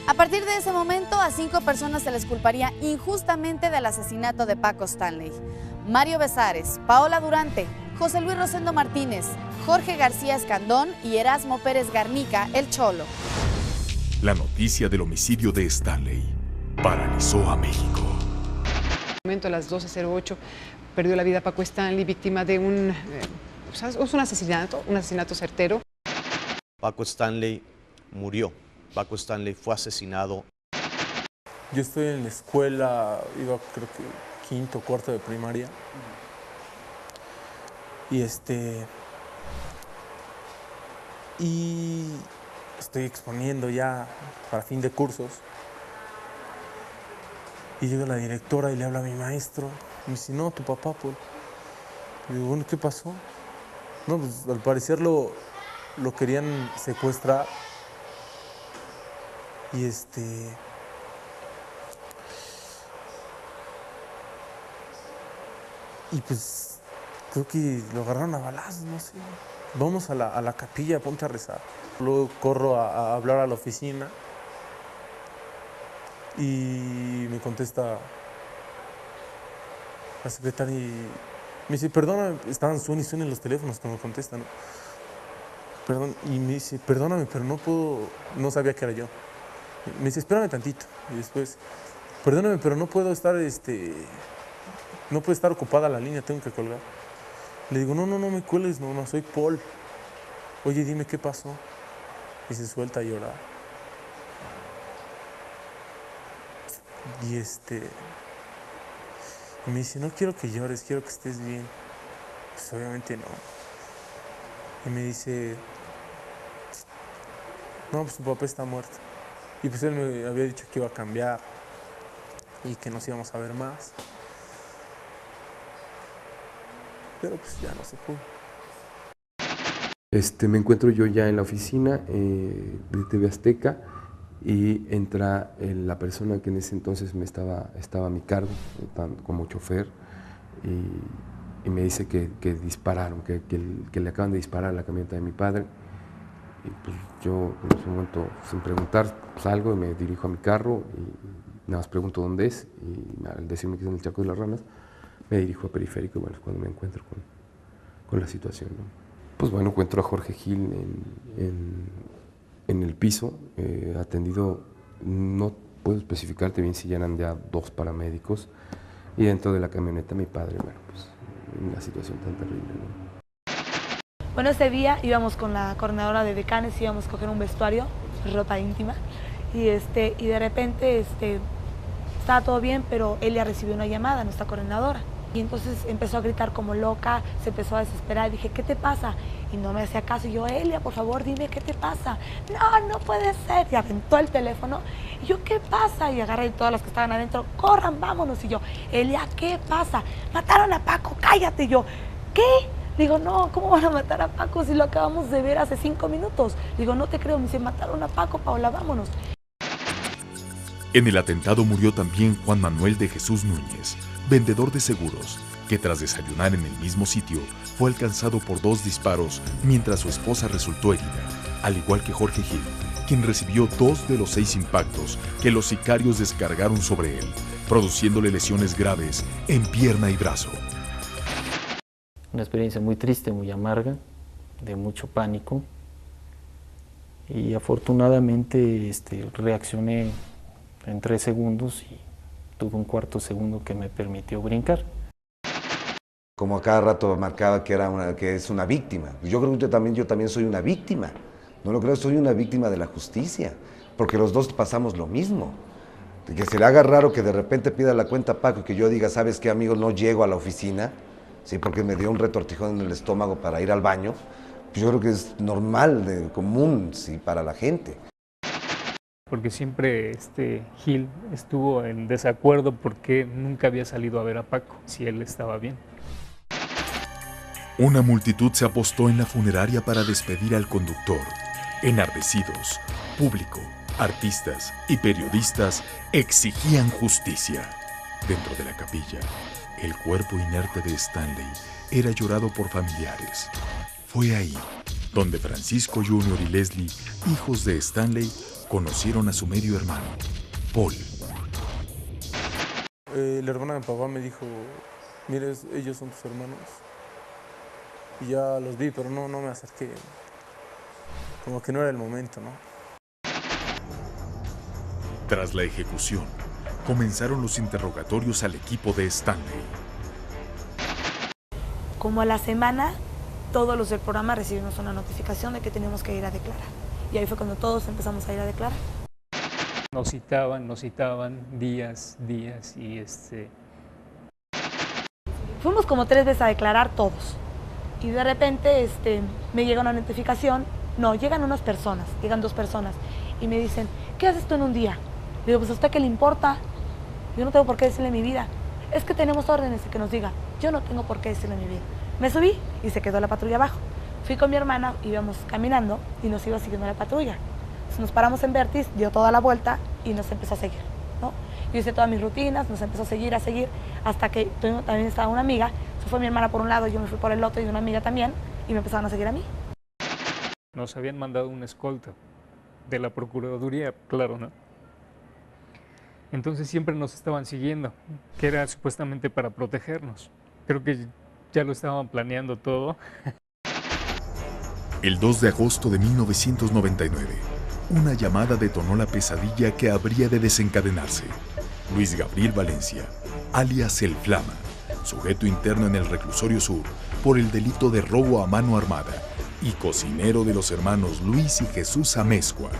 A partir de ese momento, a 5 personas se les culparía injustamente del asesinato de Paco Stanley. Mario Besares, Paola Durante, José Luis Rosendo Martínez, Jorge García Escandón y Erasmo Pérez Garnica, el Cholo. La noticia del homicidio de Stanley paralizó a México. En el momento a las 12:08 perdió la vida Paco Stanley, víctima de un asesinato certero. Paco Stanley murió. Paco Stanley fue asesinado. Yo estoy en la escuela, iba creo que quinto, cuarto de primaria. Y estoy exponiendo ya para fin de cursos. Y llega la directora y le habla a mi maestro. Me dice, no, tu papá, pues. Y digo, bueno, ¿qué pasó? No, pues al parecer lo querían secuestrar. Y y pues creo que lo agarraron a balazos, no sé. Vamos a la capilla, ponte a rezar. Luego corro a hablar a la oficina y me contesta la secretaria y me dice, perdóname, estaban suenen los teléfonos cuando contestan, ¿no? Perdón, y me dice, perdóname, pero no puedo, no sabía que era yo. Me dice, espérame tantito. Y después, perdóname, pero no puedo estar, no puede estar ocupada la línea, tengo que colgar. Le digo, no me cuelgues, no, soy Paul. Oye, dime qué pasó. Y se suelta a llorar. Y y me dice, no quiero que llores, quiero que estés bien. Pues obviamente no. Y me dice, no, pues tu papá está muerto. Y pues él me había dicho que iba a cambiar y que nos íbamos a ver más. Pero pues ya no se pudo. Me encuentro yo ya en la oficina de TV Azteca y entra la persona que en ese entonces estaba a mi cargo, como chofer, y me dice que dispararon, que le acaban de disparar a la camioneta de mi padre. Y pues yo en ese momento, sin preguntar, salgo y me dirijo a mi carro y nada más pregunto dónde es, y al decirme que es en el Charco de las Ranas, me dirijo a Periférico, y bueno, es cuando me encuentro con la situación, ¿no? Pues bueno, encuentro a Jorge Gil en el piso, atendido, no puedo especificarte bien si ya eran ya 2 paramédicos, y dentro de la camioneta mi padre, bueno, pues en una situación tan terrible, ¿no? Bueno, ese día íbamos con la coordinadora de decanes, íbamos a coger un vestuario, ropa íntima, y de repente estaba todo bien, pero Elia recibió una llamada, nuestra coordinadora, y entonces empezó a gritar como loca, se empezó a desesperar, dije, ¿qué te pasa? Y no me hacía caso, y yo, Elia, por favor, dime qué te pasa. No puede ser, y aventó el teléfono, y yo, ¿qué pasa? Y agarré a todas las que estaban adentro, corran, vámonos, y yo, Elia, ¿qué pasa? Mataron a Paco, cállate, y yo, ¿qué? Digo, no, ¿cómo van a matar a Paco si lo acabamos de ver hace 5 minutos? Digo, no te creo, me dice, mataron a Paco, Paola, vámonos. En el atentado murió también Juan Manuel de Jesús Núñez, vendedor de seguros, que tras desayunar en el mismo sitio fue alcanzado por 2 disparos mientras su esposa resultó herida, al igual que Jorge Gil, quien recibió 2 de los 6 impactos que los sicarios descargaron sobre él, produciéndole lesiones graves en pierna y brazo. Una experiencia muy triste, muy amarga, de mucho pánico, y afortunadamente reaccioné en 3 segundos y tuve un cuarto segundo que me permitió brincar. Como a cada rato marcaba que es una víctima. Yo creo que yo también soy una víctima. No lo creo, soy una víctima de la justicia, porque los dos pasamos lo mismo. Que se le haga raro que de repente pida la cuenta a Paco y que yo diga, ¿sabes qué, amigo? No llego a la oficina, sí, porque me dio un retortijón en el estómago para ir al baño. Pues yo creo que es normal, común, sí, para la gente. Porque siempre Gil estuvo en desacuerdo porque nunca había salido a ver a Paco, si él estaba bien. Una multitud se apostó en la funeraria para despedir al conductor. Enardecidos, público, artistas y periodistas exigían justicia. Dentro de la capilla, el cuerpo inerte de Stanley era llorado por familiares. Fue ahí donde Francisco Jr. y Leslie, hijos de Stanley, conocieron a su medio hermano, Paul. La hermana de mi papá me dijo, mire, ellos son tus hermanos. Y ya los vi, pero no me acerqué. Como que no era el momento, ¿no? Tras la ejecución, comenzaron los interrogatorios al equipo de Stanley. Como a la semana, todos los del programa recibimos una notificación de que teníamos que ir a declarar. Y ahí fue cuando todos empezamos a ir a declarar. Nos citaban días y Fuimos como 3 veces a declarar todos. Y de repente me llega una notificación, llegan 2 personas y me dicen, ¿qué haces tú en un día? Le digo, pues a usted qué le importa, yo no tengo por qué decirle mi vida, es que tenemos órdenes de que nos diga, yo no tengo por qué decirle mi vida. Me subí y se quedó la patrulla abajo. Fui con mi hermana, íbamos caminando y nos iba siguiendo la patrulla. Entonces nos paramos en Vertis, dio toda la vuelta y nos empezó a seguir, ¿no? Yo hice todas mis rutinas, nos empezó a seguir, hasta que también estaba una amiga. Se fue mi hermana por un lado, yo me fui por el otro y una amiga también, y me empezaron a seguir a mí. Nos habían mandado una escolta de la Procuraduría, claro, ¿no? Entonces siempre nos estaban siguiendo, que era supuestamente para protegernos. Creo que ya lo estaban planeando todo. El 2 de agosto de 1999, una llamada detonó la pesadilla que habría de desencadenarse. Luis Gabriel Valencia, alias El Flama, sujeto interno en el Reclusorio Sur por el delito de robo a mano armada y cocinero de los hermanos Luis y Jesús Amezcua,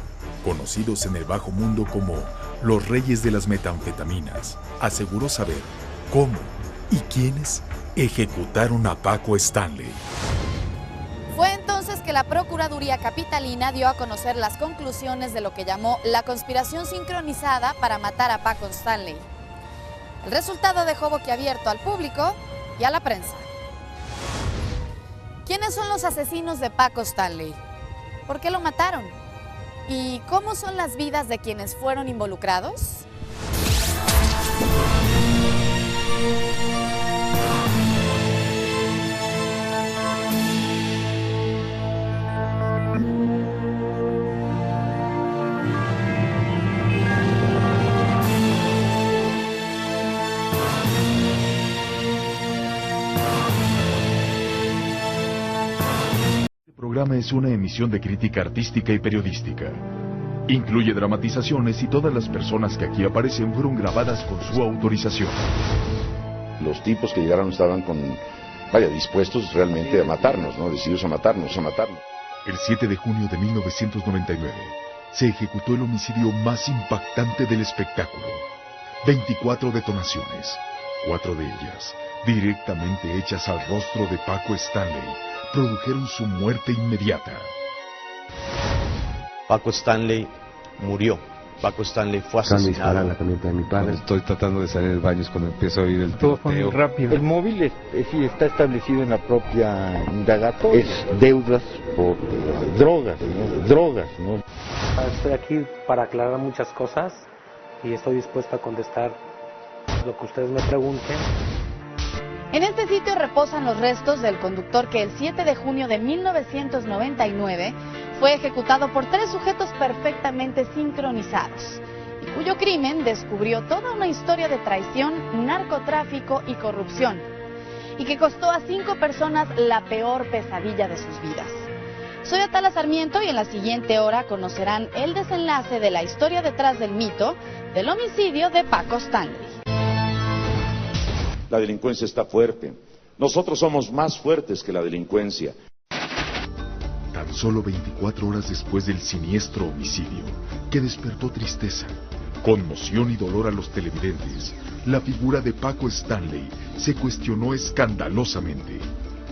conocidos en el bajo mundo como los reyes de las metanfetaminas, aseguró saber cómo y quiénes ejecutaron a Paco Stanley. Fue entonces que la Procuraduría Capitalina dio a conocer las conclusiones de lo que llamó la conspiración sincronizada para matar a Paco Stanley. El resultado dejó boquiabierto al público y a la prensa. ¿Quiénes son los asesinos de Paco Stanley? ¿Por qué lo mataron? ¿Y cómo son las vidas de quienes fueron involucrados? El programa es una emisión de crítica artística y periodística. Incluye dramatizaciones y todas las personas que aquí aparecen fueron grabadas con su autorización. Los tipos que llegaron estaban dispuestos realmente a matarnos, ¿no? Decididos a matarnos. El 7 de junio de 1999 se ejecutó el homicidio más impactante del espectáculo. 24 detonaciones, 4 de ellas directamente hechas al rostro de Paco Stanley, produjeron su muerte inmediata. Paco Stanley murió. Paco Stanley fue asesinado. En la camioneta de mi padre. Cuando estoy tratando de salir del baño es cuando empiezo a oír el todo fue muy tiroteo. rápido. El móvil sí está establecido en la propia indagatoria. Es deudas por drogas, ¿no? Estoy aquí para aclarar muchas cosas y estoy dispuesto a contestar lo que ustedes me pregunten. En este sitio reposan los restos del conductor que el 7 de junio de 1999 fue ejecutado por 3 sujetos perfectamente sincronizados y cuyo crimen descubrió toda una historia de traición, narcotráfico y corrupción y que costó a 5 personas la peor pesadilla de sus vidas. Soy Atala Sarmiento y en la siguiente hora conocerán el desenlace de la historia detrás del mito del homicidio de Paco Stanley. La delincuencia está fuerte. Nosotros somos más fuertes que la delincuencia. Tan solo 24 horas después del siniestro homicidio, que despertó tristeza, conmoción y dolor a los televidentes, la figura de Paco Stanley se cuestionó escandalosamente.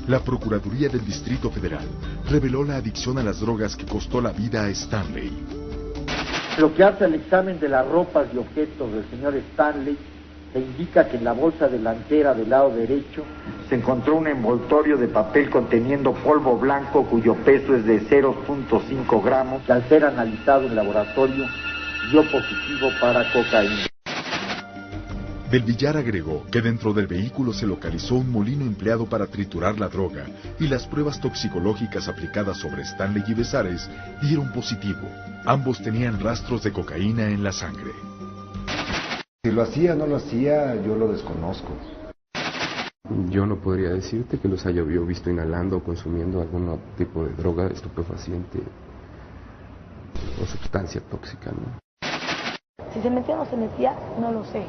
La Procuraduría del Distrito Federal reveló la adicción a las drogas que costó la vida a Stanley. Lo que hace el examen de las ropas y objetos del señor Stanley se indica que en la bolsa delantera del lado derecho se encontró un envoltorio de papel conteniendo polvo blanco cuyo peso es de 0.5 gramos, que al ser analizado en laboratorio dio positivo para cocaína. Del Villar agregó que dentro del vehículo se localizó un molino empleado para triturar la droga y las pruebas toxicológicas aplicadas sobre Stanley y Besares dieron positivo. Ambos tenían rastros de cocaína en la sangre. Si lo hacía o no lo hacía, yo lo desconozco. Yo no podría decirte que los haya yo visto inhalando o consumiendo algún tipo de droga, estupefaciente o sustancia tóxica, ¿no? Si se metía o no se metía, no lo sé.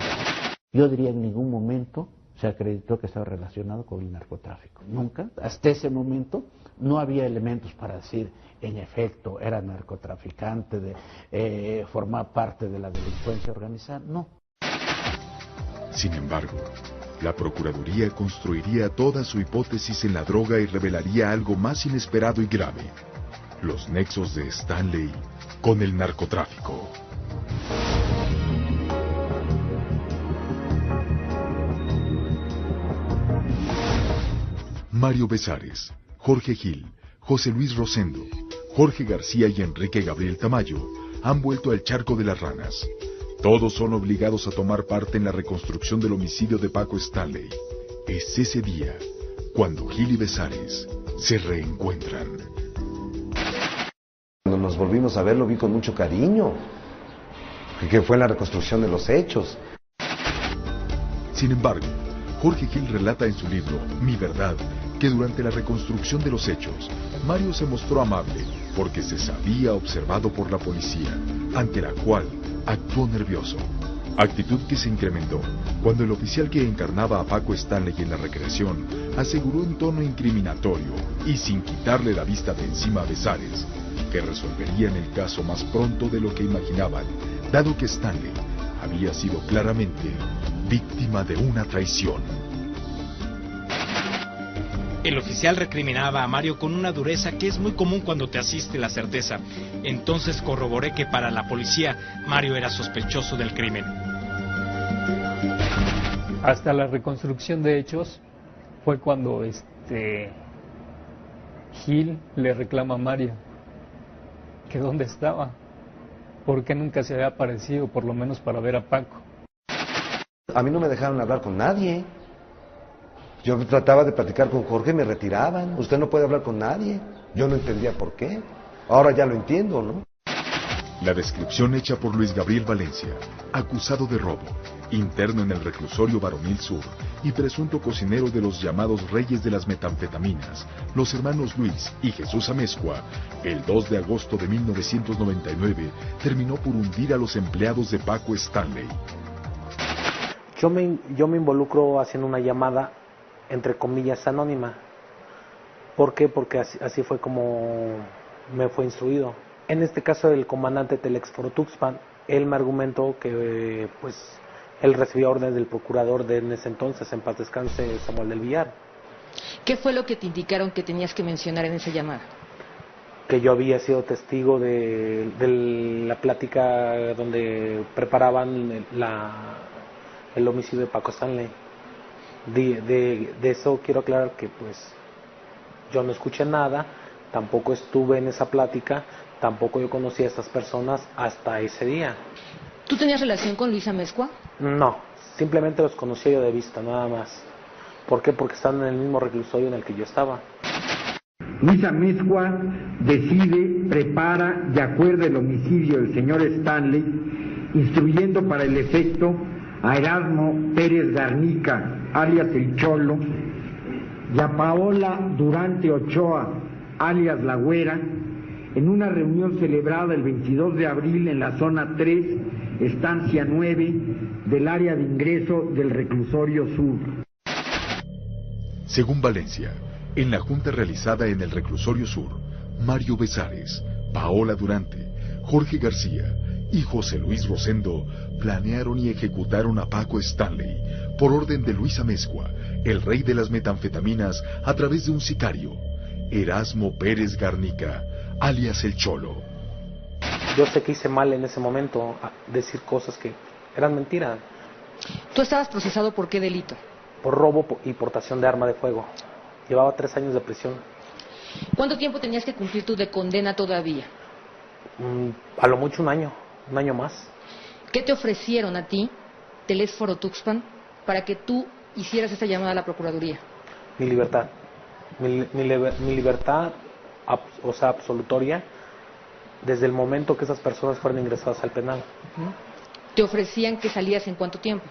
Yo diría en ningún momento se acreditó que estaba relacionado con el narcotráfico. Nunca. Hasta ese momento no había elementos para decir, en efecto, era narcotraficante, formaba parte de la delincuencia organizada. No. Sin embargo, la Procuraduría construiría toda su hipótesis en la droga y revelaría algo más inesperado y grave: los nexos de Stanley con el narcotráfico. Mario Besares, Jorge Gil, José Luis Rosendo, Jorge García y Enrique Gabriel Tamayo han vuelto al charco de las ranas. Todos son obligados a tomar parte en la reconstrucción del homicidio de Paco Stanley. Es ese día cuando Gil y Besares se reencuentran. Cuando nos volvimos a ver lo vi con mucho cariño, que fue en la reconstrucción de los hechos. Sin embargo, Jorge Gil relata en su libro Mi Verdad que durante la reconstrucción de los hechos, Mario se mostró amable porque se sabía observado por la policía, ante la cual actuó nervioso. Actitud que se incrementó cuando el oficial que encarnaba a Paco Stanley en la recreación aseguró en tono incriminatorio y sin quitarle la vista de encima a Besares que resolverían el caso más pronto de lo que imaginaban, dado que Stanley había sido claramente víctima de una traición. El oficial recriminaba a Mario con una dureza que es muy común cuando te asiste la certeza. Entonces corroboré que para la policía Mario era sospechoso del crimen. Hasta la reconstrucción de hechos fue cuando Gil le reclama a Mario que dónde estaba, por qué nunca se había aparecido, por lo menos para ver a Paco. A mí no me dejaron hablar con nadie. Yo trataba de platicar con Jorge y me retiraban. Usted no puede hablar con nadie. Yo no entendía por qué. Ahora ya lo entiendo, ¿no? La descripción hecha por Luis Gabriel Valencia, acusado de robo, interno en el reclusorio Varonil Sur y presunto cocinero de los llamados reyes de las metanfetaminas, los hermanos Luis y Jesús Amezcua, el 2 de agosto de 1999, terminó por hundir a los empleados de Paco Stanley. Yo me involucro haciendo una llamada, entre comillas, anónima. ¿Por qué? Porque así fue como me fue instruido. En este caso, el comandante Telex Foro Tuxpan, él me argumentó que pues él recibió órdenes del procurador de en ese entonces, en paz descanse, Samuel del Villar. ¿Qué fue lo que te indicaron que tenías que mencionar en esa llamada? Que yo había sido testigo de la plática donde preparaban el homicidio de Paco Stanley. De eso quiero aclarar que pues yo no escuché nada, tampoco estuve en esa plática, tampoco yo conocí a estas personas hasta ese día. ¿Tú tenías relación con Luis Amezcua? No, simplemente los conocía yo de vista, nada más. ¿Por qué? Porque están en el mismo reclusorio en el que yo estaba. Luis Amezcua decide, prepara y acuerda el homicidio del señor Stanley, instruyendo para el efecto a Erasmo Pérez Garnica, alias El Cholo, y a Paola Durante Ochoa, alias La Güera, en una reunión celebrada el 22 de abril en la zona 3, estancia 9, del área de ingreso del reclusorio sur. Según Valencia, en la junta realizada en el reclusorio sur, Mario Besares, Paola Durante, Jorge García y José Luis Rosendo planearon y ejecutaron a Paco Stanley por orden de Luis Amezcua, el rey de las metanfetaminas, a través de un sicario, Erasmo Pérez Garnica, alias El Cholo. Yo sé que hice mal en ese momento, decir cosas que eran mentiras. ¿Tú estabas procesado por qué delito? Por robo y portación de arma de fuego. Llevaba 3 años de prisión. ¿Cuánto tiempo tenías que cumplir tu de condena todavía? A lo mucho un año más. ¿Qué te ofrecieron a ti, Telex Foro Tuxpan, para que tú hicieras esta llamada a la Procuraduría? Mi libertad. Mi libertad, o sea, absolutoria, desde el momento que esas personas fueron ingresadas al penal. ¿Te ofrecían que salías en cuánto tiempo?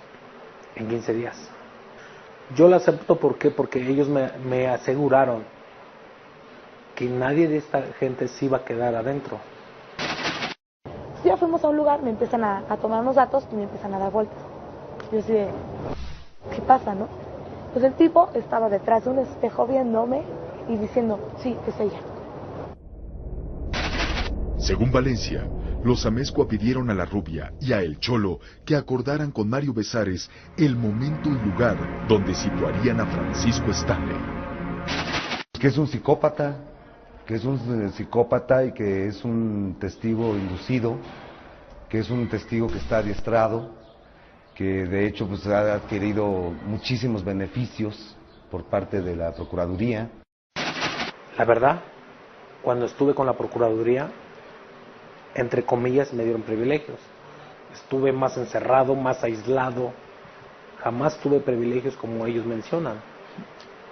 En 15 días. Yo lo acepto, ¿por qué? Porque ellos me aseguraron que nadie de esta gente se iba a quedar adentro. Ya fuimos a un lugar, me empiezan a tomar unos datos y me empiezan a dar vueltas. Yo así de, ¿qué pasa, no? Pues el tipo estaba detrás de un espejo viéndome y diciendo, sí, es ella. Según Valencia, los Amezcua pidieron a la rubia y a El Cholo que acordaran con Mario Besares el momento y lugar donde situarían a Francisco Stanley. Que es un psicópata, y que es un testigo inducido, que es un testigo que está adiestrado, que de hecho pues ha adquirido muchísimos beneficios por parte de la Procuraduría. La verdad, cuando estuve con la Procuraduría, entre comillas, me dieron privilegios. Estuve más encerrado, más aislado. Jamás tuve privilegios como ellos mencionan.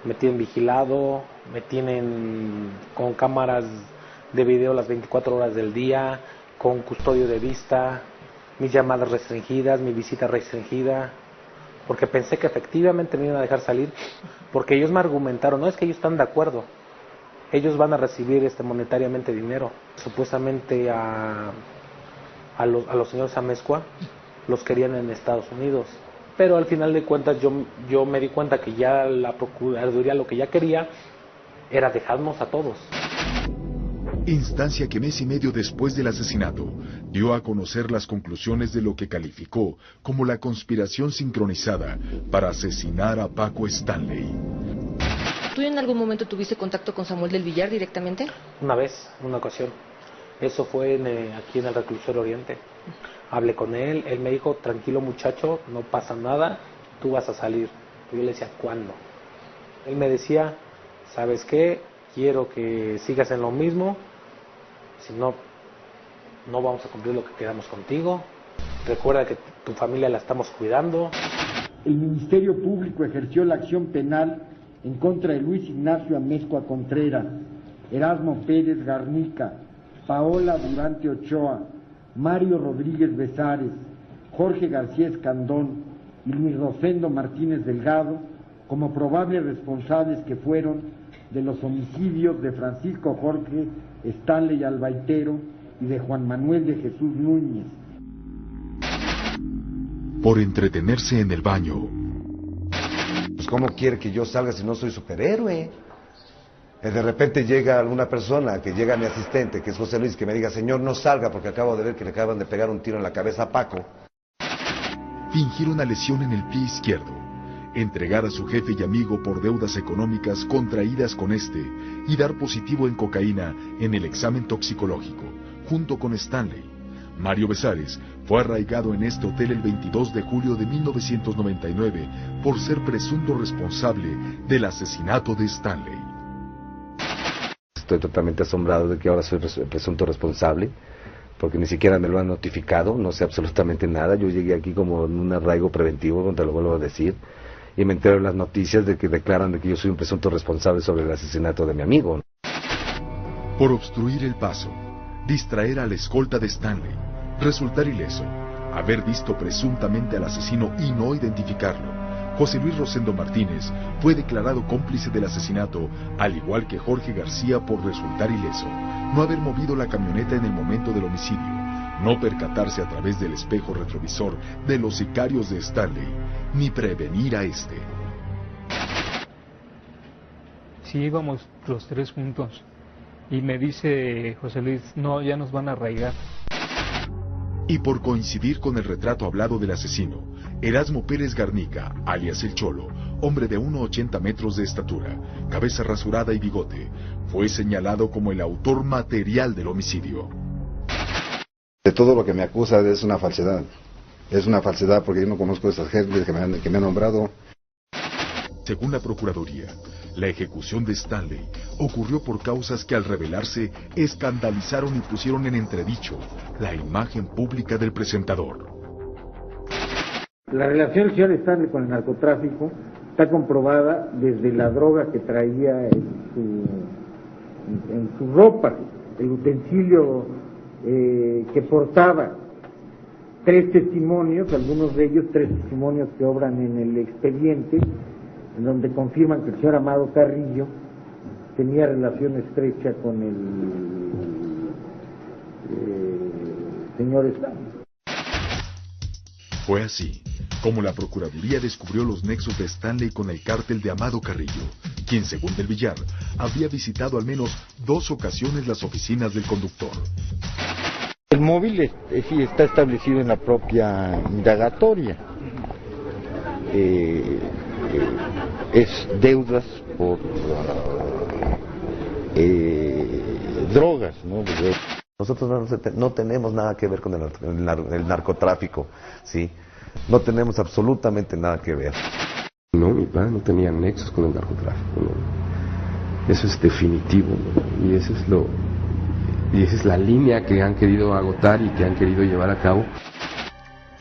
Me tienen vigilado, me tienen con cámaras de video las 24 horas del día, con custodio de vista, mis llamadas restringidas, mi visita restringida, porque pensé que efectivamente me iban a dejar salir, porque ellos me argumentaron, no es que ellos están de acuerdo, ellos van a recibir monetariamente dinero. Supuestamente a los señores Amezcua los querían en Estados Unidos, pero al final de cuentas yo me di cuenta que ya la Procuraduría lo que ya quería era dejarnos a todos. Instancia que mes y medio después del asesinato dio a conocer las conclusiones de lo que calificó como la conspiración sincronizada para asesinar a Paco Stanley. ¿Tú en algún momento tuviste contacto con Samuel del Villar directamente? Una vez, una ocasión. Eso fue aquí en el reclusorio Oriente. Hablé con él, él me dijo, tranquilo muchacho, no pasa nada, tú vas a salir. Yo le decía, ¿cuándo? Él me decía, ¿sabes qué? Quiero que sigas en lo mismo, si no, no vamos a cumplir lo que quedamos contigo. Recuerda que tu familia la estamos cuidando. El Ministerio Público ejerció la acción penal en contra de Luis Ignacio Amezcua Contreras, Erasmo Pérez Garnica, Paola Durante Ochoa, Mario Rodríguez Besares, Jorge García Escandón y Luis Rosendo Martínez Delgado como probables responsables que fueron de los homicidios de Francisco Jorge Stanley Albaitero y de Juan Manuel de Jesús Núñez. Por entretenerse en el baño. Pues ¿cómo quiere que yo salga si no soy superhéroe? De repente llega alguna persona, que llega mi asistente, que es José Luis, que me diga, señor, no salga porque acabo de ver que le acaban de pegar un tiro en la cabeza a Paco. Fingir una lesión en el pie izquierdo, entregar a su jefe y amigo por deudas económicas contraídas con este y dar positivo en cocaína en el examen toxicológico, junto con Stanley. Mario Besares fue arraigado en este hotel el 22 de julio de 1999 por ser presunto responsable del asesinato de Stanley. Estoy totalmente asombrado de que ahora soy presunto responsable, porque ni siquiera me lo han notificado, no sé absolutamente nada. Yo llegué aquí como en un arraigo preventivo, te lo vuelvo a decir, y me entero en las noticias de que declaran de que yo soy un presunto responsable sobre el asesinato de mi amigo. Por obstruir el paso, distraer a la escolta de Stanley, resultar ileso, haber visto presuntamente al asesino y no identificarlo, José Luis Rosendo Martínez fue declarado cómplice del asesinato, al igual que Jorge García por resultar ileso, no haber movido la camioneta en el momento del homicidio, no percatarse a través del espejo retrovisor de los sicarios de Stanley, ni prevenir a este. Sí, íbamos los tres juntos. Y me dice José Luis, no, ya nos van a arraigar. Y por coincidir con el retrato hablado del asesino, Erasmo Pérez Garnica, alias El Cholo, hombre de 1,80 metros de estatura, cabeza rasurada y bigote, fue señalado como el autor material del homicidio. De todo lo que me acusa es una falsedad. Es una falsedad porque yo no conozco a esas gentes que me han nombrado. Según la Procuraduría, la ejecución de Stanley ocurrió por causas que al revelarse escandalizaron y pusieron en entredicho la imagen pública del presentador. La relación del señor Stanley con el narcotráfico está comprobada desde la droga que traía en su ropa, el utensilio que portaba. 3 testimonios, algunos de ellos 3 testimonios que obran en el expediente, en donde confirman que el señor Amado Carrillo tenía relación estrecha con el señor Stanley. Fue así como la Procuraduría descubrió los nexos de Stanley con el cártel de Amado Carrillo, quien, según Del Villar, había visitado al menos 2 ocasiones las oficinas del conductor. El móvil sí está establecido en la propia indagatoria. Es deudas por drogas, ¿no? Nosotros no tenemos nada que ver con el narcotráfico, ¿sí? No tenemos absolutamente nada que ver. No, mi padre no tenía nexos con el narcotráfico, ¿no? Eso es definitivo, ¿no? Y esa es la línea que han querido agotar y que han querido llevar a cabo.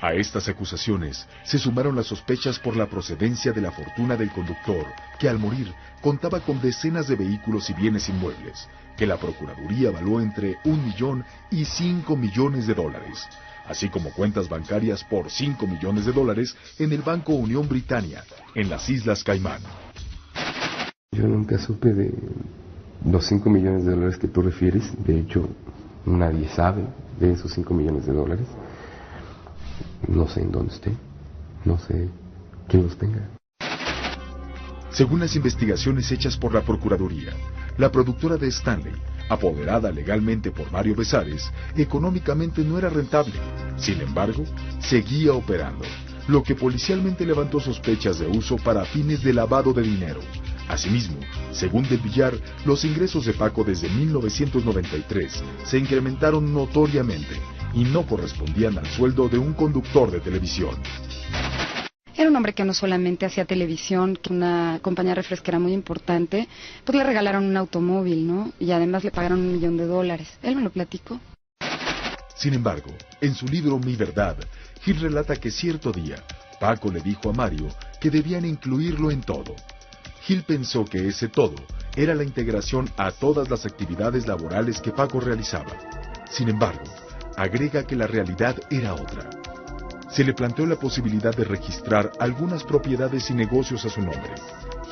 A estas acusaciones se sumaron las sospechas por la procedencia de la fortuna del conductor, que al morir contaba con decenas de vehículos y bienes inmuebles, que la Procuraduría evaluó entre $1 millón y $5 millones, así como cuentas bancarias por $5 millones en el Banco Unión Britannia, en las Islas Caimán. Yo nunca supe de los $5 millones que tú refieres. De hecho, nadie sabe de esos $5 millones. No sé en dónde esté, no sé quién los tenga. Según las investigaciones hechas por la Procuraduría, la productora de Stanley, apoderada legalmente por Mario Besares, económicamente no era rentable. Sin embargo, seguía operando, lo que policialmente levantó sospechas de uso para fines de lavado de dinero. Asimismo, según Del Villar, los ingresos de Paco desde 1993 se incrementaron notoriamente y no correspondían al sueldo de un conductor de televisión. Era un hombre que no solamente hacía televisión, que una compañía refresquera muy importante, pues le regalaron un automóvil, ¿no? Y además le pagaron $1 millón. Él me lo platicó. Sin embargo, en su libro Mi Verdad, Gil relata que cierto día, Paco le dijo a Mario que debían incluirlo en todo. Gil pensó que ese todo era la integración a todas las actividades laborales que Paco realizaba. Sin embargo, agrega que la realidad era otra. Se le planteó la posibilidad de registrar algunas propiedades y negocios a su nombre.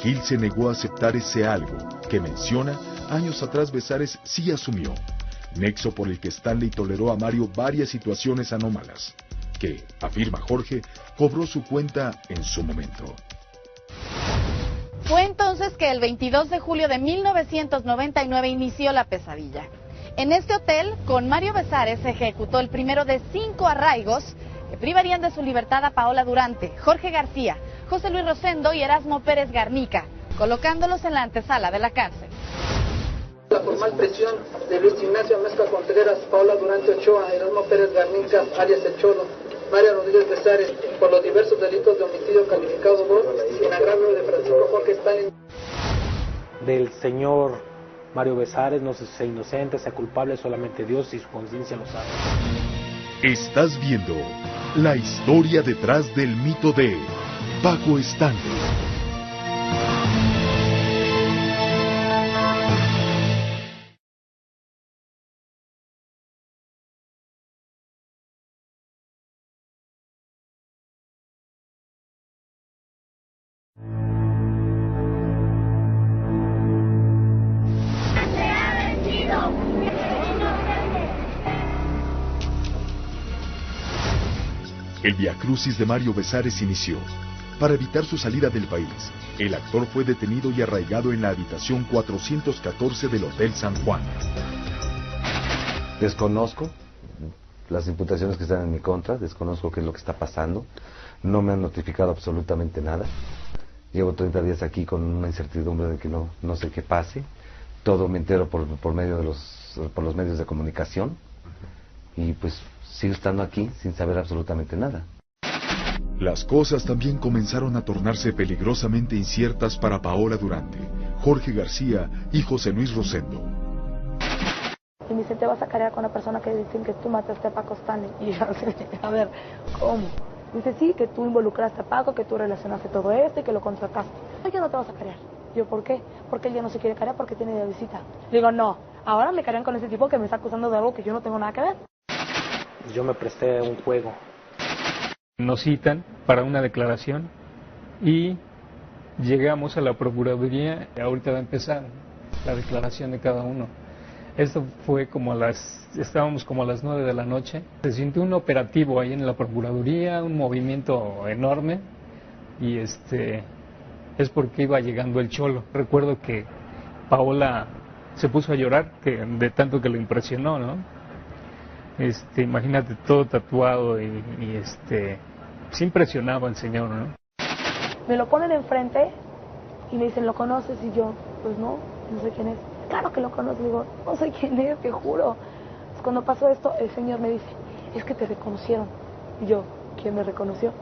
Gil se negó a aceptar ese algo que menciona años atrás Besares sí asumió, nexo por el que Stanley toleró a Mario varias situaciones anómalas, que, afirma Jorge, cobró su cuenta en su momento. Fue entonces que el 22 de julio de 1999 inició la pesadilla. En este hotel, con Mario Besares, se ejecutó el primero de 5 arraigos que privarían de su libertad a Paola Durante, Jorge García, José Luis Rosendo y Erasmo Pérez Garnica, colocándolos en la antesala de la cárcel. La formal prisión de Luis Ignacio Mezcla Contreras, Paola Durante Ochoa, Erasmo Pérez Garnica, alias El Cholo, María Rodríguez Besares, por los diversos delitos de homicidio calificado 2 y en agravio de Francisco Jorge Stanley. Del señor Mario Besares, no sé si sea inocente, sea culpable, solamente Dios y su conciencia lo sabe. Estás viendo la historia detrás del mito de Paco Stanley. El viacrucis de Mario Besares inició. Para evitar su salida del país, el actor fue detenido y arraigado en la habitación 414 del Hotel San Juan. Desconozco las imputaciones que están en mi contra, desconozco qué es lo que está pasando, no me han notificado absolutamente nada. Llevo 30 días aquí con una incertidumbre de que no sé qué pase. Todo me entero por medio de los medios de comunicación y pues sigo estando aquí sin saber absolutamente nada. Las cosas también comenzaron a tornarse peligrosamente inciertas para Paola Durante, Jorge García y José Luis Rosendo. Y me dice, te vas a cargar con una persona que dicen que tú mataste a Paco Stanley. Y yo, a ver, ¿cómo? Dice, sí, que tú involucraste a Paco, que tú relacionaste todo esto y que lo contrataste. No, ya no te vas a cargar. Yo, ¿por qué? Porque él ya no se quiere cargar porque tiene de visita. Digo, no, ahora me cargan con ese tipo que me está acusando de algo que yo no tengo nada que ver. Yo me presté un juego. Nos citan para una declaración y llegamos a la Procuraduría. Ahorita va a empezar la declaración de cada uno. Esto fue estábamos como a las 9 de la noche. Se sintió un operativo ahí en la Procuraduría, un movimiento enorme y es porque iba llegando el Cholo. Recuerdo que Paola se puso a llorar de tanto que lo impresionó, ¿no? Imagínate todo tatuado y se impresionaba el señor, ¿no? Me lo ponen enfrente y me dicen, ¿lo conoces? Y yo, pues no sé quién es. Claro que lo conozco, digo, no sé quién es, te juro. Pues cuando pasó esto, el señor me dice, es que te reconocieron. Y yo, ¿quién me reconoció?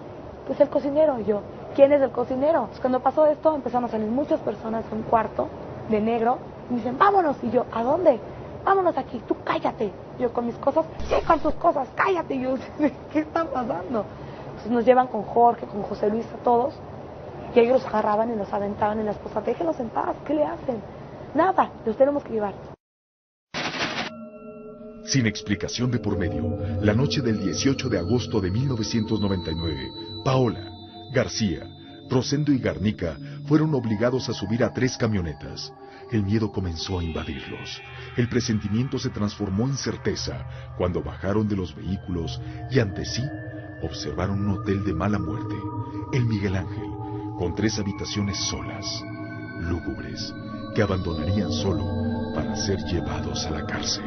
Pues el cocinero. Y yo, ¿quién es el cocinero? Pues cuando pasó esto, empezaron a salir muchas personas de un cuarto de negro y me dicen, vámonos. Y yo, ¿a dónde? Vámonos aquí, tú cállate. Yo con mis cosas, sí, con tus cosas, cállate. Y yo, ¿qué está pasando? Entonces nos llevan con Jorge, con José Luis, a todos. Y ellos los agarraban y los aventaban en la esposa. Déjenlos en paz, ¿qué le hacen? Nada, los tenemos que llevar. Sin explicación de por medio, la noche del 18 de agosto de 1999, Paola, García, Rosendo y Garnica fueron obligados a subir a 3 camionetas. El miedo comenzó a invadirlos. El presentimiento se transformó en certeza cuando bajaron de los vehículos y ante sí observaron un hotel de mala muerte, el Miguel Ángel, con 3 habitaciones solas, lúgubres, que abandonarían solo para ser llevados a la cárcel.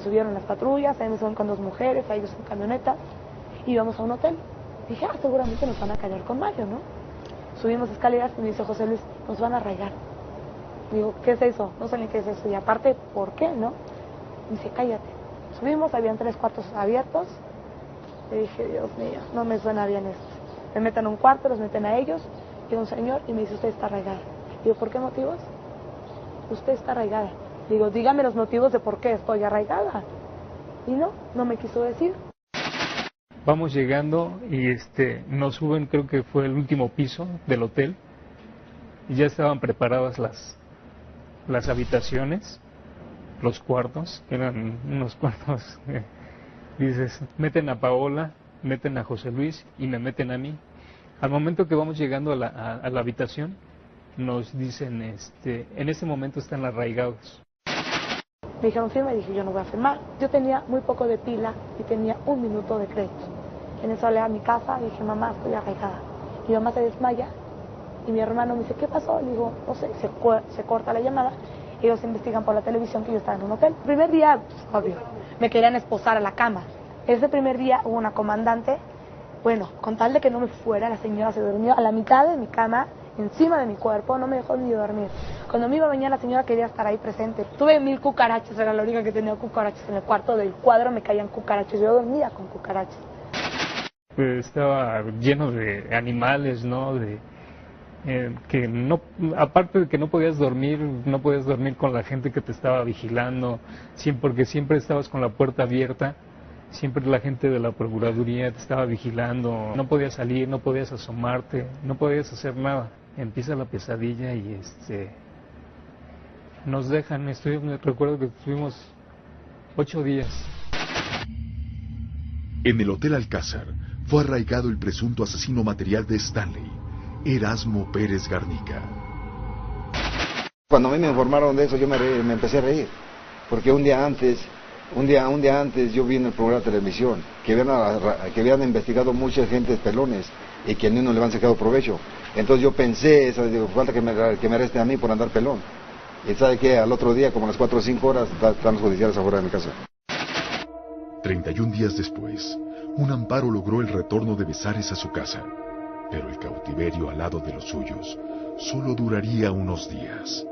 Subieron las patrullas, ahí me suben con 2 mujeres, a ellos en camioneta, y íbamos a un hotel. Dije, seguramente nos van a callar con Mario, ¿no? Subimos escaleras y me dice José Luis, nos van a rayar. Digo, ¿qué es eso? No sé ni qué es eso. Y aparte, ¿por qué, no? Me dice, cállate. Subimos, habían 3 cuartos abiertos. Y dije, Dios mío, no me suena bien esto. Me meten a un cuarto, los meten a ellos, y un señor, y me dice, usted está arraigada. Digo, ¿por qué motivos? Usted está arraigada. Digo, dígame los motivos de por qué estoy arraigada. Y no me quiso decir. Vamos llegando y nos suben, creo que fue el último piso del hotel, y ya estaban preparadas las habitaciones, los cuartos, eran unos cuartos, dices, meten a Paola, meten a José Luis y me meten a mí. Al momento que vamos llegando a la habitación, nos dicen, en ese momento están arraigados. Me dijeron firma y dije, yo no voy a firmar. Yo tenía muy poco de pila y tenía 1 minuto de crédito. En eso hablé a mi casa y dije, mamá, estoy arraigada. Mi mamá se desmaya y mi hermano me dice, ¿qué pasó? Le digo, no sé, se corta la llamada y ellos investigan por la televisión que yo estaba en un hotel. El primer día, pues, obvio, me querían esposar a la cama. Ese primer día hubo una comandante, bueno, con tal de que no me fuera, la señora se durmió a la mitad de mi cama, encima de mi cuerpo, no me dejó ni dormir. Cuando me iba a bañar, la señora quería estar ahí presente. Tuve 1000 cucarachas, era la única que tenía cucarachas. En el cuarto del cuadro me caían cucarachas, yo dormía con cucarachas. Pues estaba lleno de animales, ¿no? Que no, aparte de que no podías dormir con la gente que te estaba vigilando, porque siempre estabas con la puerta abierta, siempre la gente de la Procuraduría te estaba vigilando, no podías salir, no podías asomarte, no podías hacer nada. Empieza la pesadilla y nos dejan, recuerdo que estuvimos 8 días. En el Hotel Alcázar fue arraigado el presunto asesino material de Stanley, Erasmo Pérez Garnica. Cuando a mí me informaron de eso, yo me empecé a reír, porque un día antes yo vi en el programa de televisión que habían investigado mucha gente pelones y que a mí no le habían sacado provecho. Entonces yo pensé, digo, falta que me arresten a mí por andar pelón. Y sabe que al otro día, como a las 4 o 5 horas, están los judiciales afuera de mi casa. 31 días después, un amparo logró el retorno de Besares a su casa, pero el cautiverio al lado de los suyos solo duraría unos días.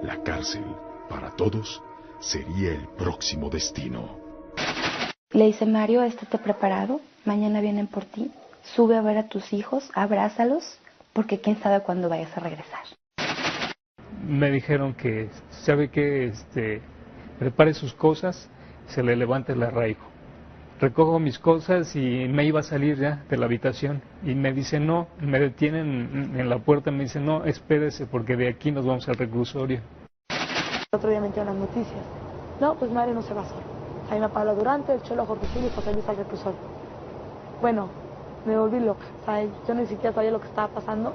La cárcel, para todos, sería el próximo destino. Le dice, Mario, estate preparado, mañana vienen por ti, sube a ver a tus hijos, abrázalos, porque quién sabe cuándo vayas a regresar. Me dijeron que, ¿sabe qué? Prepare sus cosas, se le levanta el arraigo. Recojo mis cosas y me iba a salir ya de la habitación. Y me dice, no, me detienen en la puerta, me dice, no, espérese, porque de aquí nos vamos al reclusorio. El otro día me entraron las noticias. No, pues Mario no se va solo. Ahí me Paola Durante, el Cholo, Jorge Gil y José Luis al reclusorio. Bueno, me volví loca, ¿sabes? Yo ni siquiera sabía lo que estaba pasando.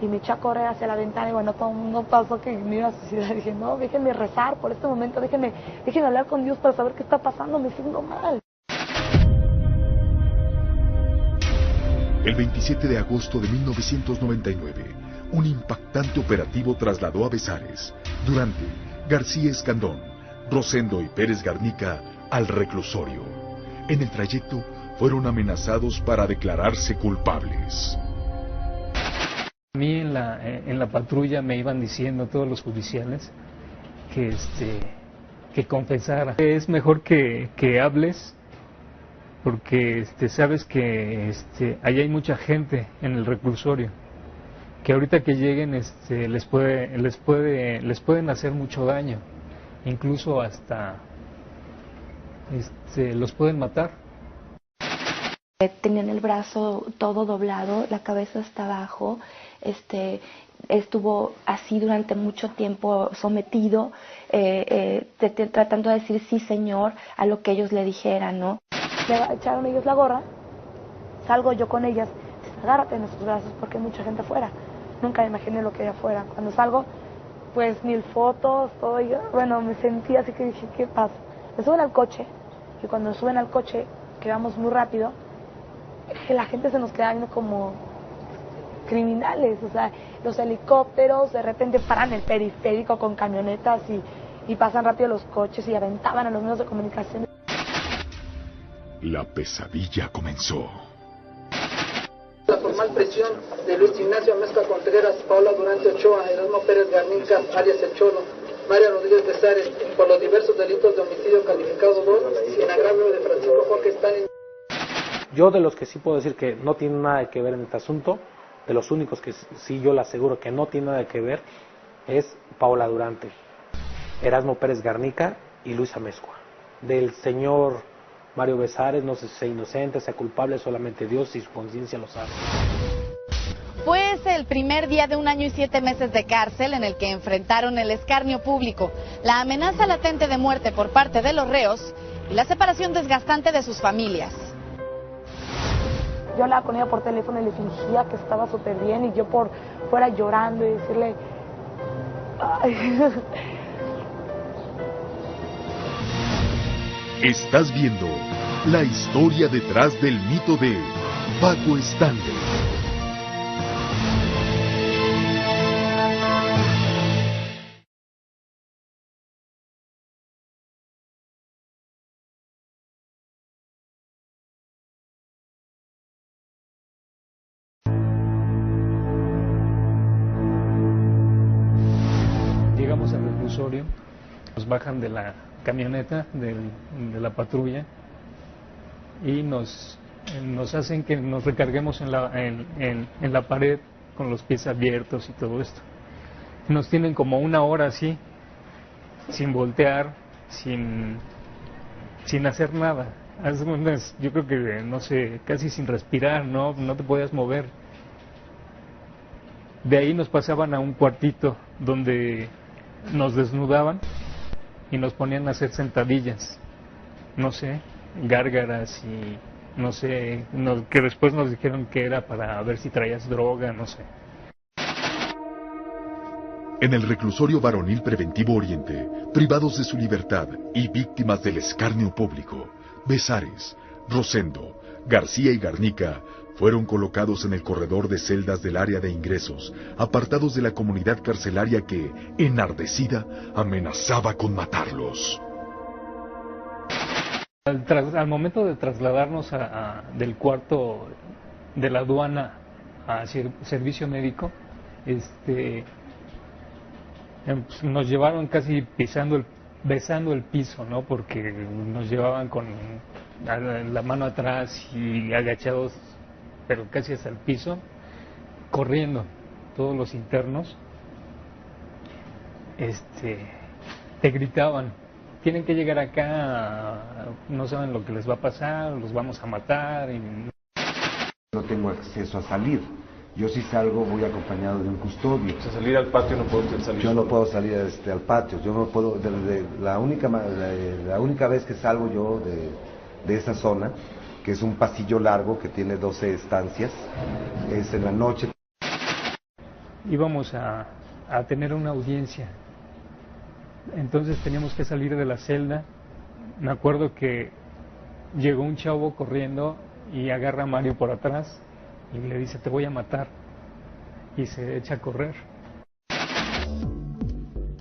Y me eché a correr hacia la ventana y bueno, todo el mundo pasó que me iba a suicidar. Dije, no, déjenme rezar por este momento, déjenme hablar con Dios para saber qué está pasando, me siento mal. El 27 de agosto de 1999, un impactante operativo trasladó a Besares, Durante, García Escandón, Rosendo y Pérez Garnica al reclusorio. En el trayecto fueron amenazados para declararse culpables. A mí en la patrulla me iban diciendo todos los judiciales que confesara. Es mejor que hables, porque sabes que allá hay mucha gente en el reclusorio, que ahorita que lleguen les pueden hacer mucho daño, incluso hasta los pueden matar. Tenían el brazo todo doblado, la cabeza hasta abajo, estuvo así durante mucho tiempo sometido, tratando de decir sí señor a lo que ellos le dijeran, ¿no? Me echaron ellos la gorra, salgo yo con ellas, agárrate en nuestros brazos porque hay mucha gente afuera. Nunca me imaginé lo que hay afuera. Cuando salgo, pues 1000 fotos, todo, y bueno, me sentí así que dije, ¿qué pasa? Me suben al coche, y cuando suben al coche, que vamos muy rápido, que la gente se nos queda viendo como criminales, o sea, los helicópteros de repente paran el periférico con camionetas y pasan rápido los coches y aventaban a los medios de comunicación. La pesadilla comenzó. La formal prisión de Luis Ignacio Amezcua Contreras, Paola Durante Ochoa, Erasmo Pérez Garnica, alias El Cholo, María Rodríguez Besares, por los diversos delitos de homicidio calificado 2 y en agravio de Francisco Jorge Stanley. Yo de los que sí puedo decir que no tienen nada que ver en este asunto, de los únicos que sí yo le aseguro que no tiene nada que ver, es Paola Durante, Erasmo Pérez Garnica y Luis Amezcua. Del señor Mario Besares, no sé si sea inocente, sea culpable, solamente Dios y su conciencia lo sabe. Fue ese el primer día de 1 año y 7 meses de cárcel en el que enfrentaron el escarnio público, la amenaza latente de muerte por parte de los reos y la separación desgastante de sus familias. Yo hablaba con ella por teléfono y le fingía que estaba súper bien y yo por fuera llorando y decirle... Ay. Estás viendo la historia detrás del mito de Paco Stanley. Llegamos al reclusorio, nos bajan de la camioneta de la patrulla y nos hacen que nos recarguemos en la pared con los pies abiertos y todo esto. Nos tienen como 1 hora así, sin voltear, sin hacer nada. Yo creo que, no sé, casi sin respirar, no te podías mover. De ahí nos pasaban a un cuartito donde nos desnudaban y nos ponían a hacer sentadillas, no sé, gárgaras y no sé, que después nos dijeron que era para ver si traías droga, no sé. En el reclusorio varonil preventivo Oriente, privados de su libertad y víctimas del escarnio público, Besares, Rosendo, García y Garnica fueron colocados en el corredor de celdas del área de ingresos, apartados de la comunidad carcelaria que, enardecida, amenazaba con matarlos. Al momento de trasladarnos del cuarto de la aduana a servicio médico, nos llevaron casi besando el piso, ¿no? Porque nos llevaban con la mano atrás y agachados, pero casi hasta el piso, corriendo, todos los internos, te gritaban, tienen que llegar acá, no saben lo que les va a pasar, los vamos a matar. No tengo acceso a salir. Yo si salgo voy acompañado de un custodio. O sea, salir al patio no puedo salir. Yo no puedo salir al patio. Yo no puedo. La única vez que salgo yo de esa zona, que es un pasillo largo que tiene 12 estancias, es en la noche. Íbamos a tener una audiencia. Entonces teníamos que salir de la celda. Me acuerdo que llegó un chavo corriendo y agarra a Mario por atrás y le dice, te voy a matar, y se echa a correr.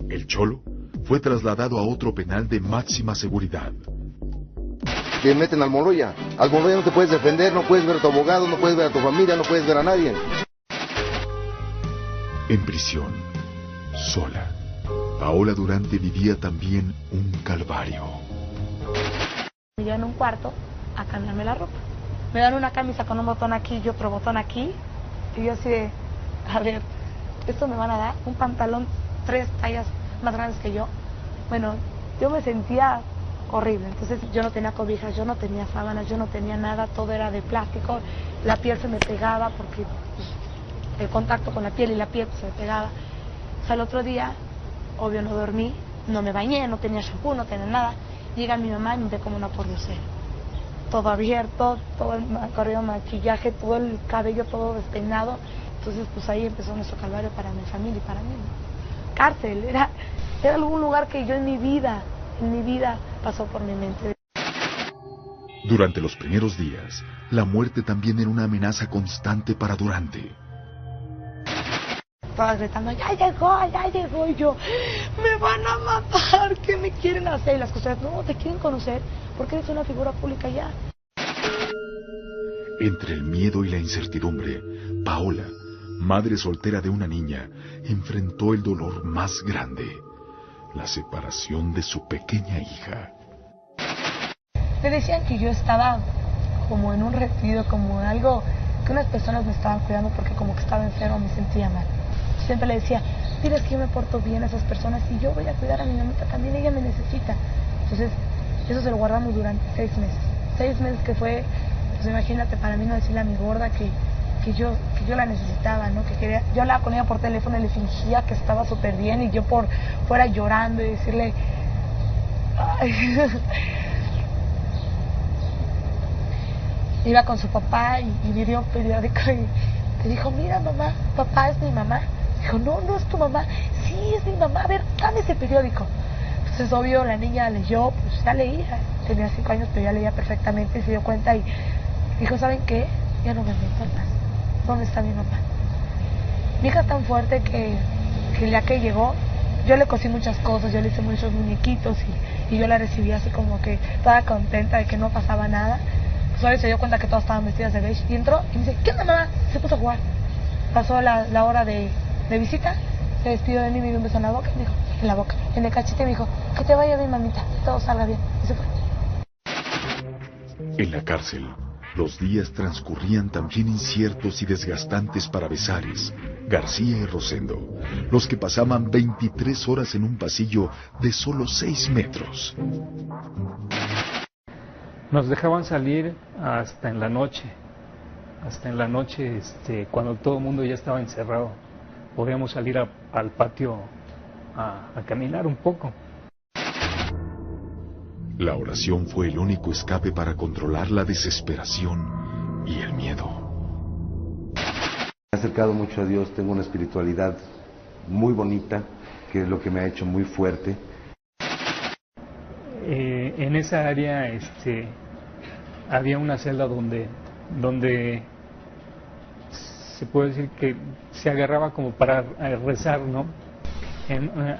El Cholo fue trasladado a otro penal de máxima seguridad. Te meten al Moloya. Al Moloya no te puedes defender, no puedes ver a tu abogado, no puedes ver a tu familia, no puedes ver a nadie. En prisión, sola, Paola Durante vivía también un calvario. Me llevan a un cuarto a cambiarme la ropa. Me dan una camisa con un botón aquí y otro botón aquí. Y yo así de, a ver, ¿esto me van a dar? Un pantalón 3 tallas más grandes que yo. Bueno, yo me sentía horrible. Entonces yo no tenía cobijas, yo no tenía sábanas, yo no tenía nada. Todo era de plástico. La piel se me pegaba porque el contacto con la piel y la piel se me pegaba. O sea, el otro día, obvio, no dormí, no me bañé, no tenía shampoo, no tenía nada. Llega mi mamá y me ve como una pordiosera. Todo abierto, todo el corrido maquillaje, todo el cabello todo despeinado. Entonces pues ahí empezó nuestro calvario para mi familia y para mí, ¿no? Cárcel, era algún lugar que yo en mi vida pasó por mi mente. Durante los primeros días, la muerte también era una amenaza constante para Durante. Todas gritando, ya llegó, y yo, me van a matar, ¿qué me quieren hacer? Y las cosas, no, te quieren conocer, porque eres una figura pública ya. Entre el miedo y la incertidumbre, Paola, madre soltera de una niña, enfrentó el dolor más grande, la separación de su pequeña hija. Me decían que yo estaba como en un retiro, como algo, que unas personas me estaban cuidando porque como que estaba enfermo, me sentía mal. Siempre le decía, diles que yo me porto bien a esas personas y yo voy a cuidar a mi mamita también, ella me necesita. Entonces, eso se lo guardamos durante 6 meses. 6 meses que fue, pues imagínate, para mí no decirle a mi gorda que yo la necesitaba, ¿no? Que quería, yo hablaba con ella por teléfono y le fingía que estaba súper bien y yo por fuera llorando y decirle, ay. Iba con su papá y vio un periódico y le dijo, mira mamá, papá es mi mamá. Dijo, no, no es tu mamá. Sí, es mi mamá, a ver, dame ese periódico. Entonces, obvio, la niña leyó, pues ya leía, tenía 5 años, pero ya leía perfectamente y se dio cuenta y dijo, ¿saben qué? Ya no me meto más. ¿Dónde está mi mamá? Mi hija es tan fuerte que ya que llegó, yo le cosí muchas cosas, yo le hice muchos muñequitos y yo la recibí así como que toda contenta de que no pasaba nada. Pues ahora se dio cuenta que todas estaban vestidas de beige y entró y me dice, ¿qué onda mamá? Se puso a jugar. Pasó la hora de visita, se despidió de mí, me dio un beso en la boca, me dijo, en la boca, en el cachete me dijo, que te vaya bien mamita, que todo salga bien. Y se fue. En la cárcel, los días transcurrían también inciertos y desgastantes para Besares, García y Rosendo, los que pasaban 23 horas en un pasillo de solo 6 metros. Nos dejaban salir hasta en la noche, cuando todo el mundo ya estaba encerrado. Podíamos salir al patio a caminar un poco. La oración fue el único escape para controlar la desesperación y el miedo. Me he acercado mucho a Dios, tengo una espiritualidad muy bonita, que es lo que me ha hecho muy fuerte. En esa área había una celda donde se puede decir que se agarraba como para rezar, ¿no?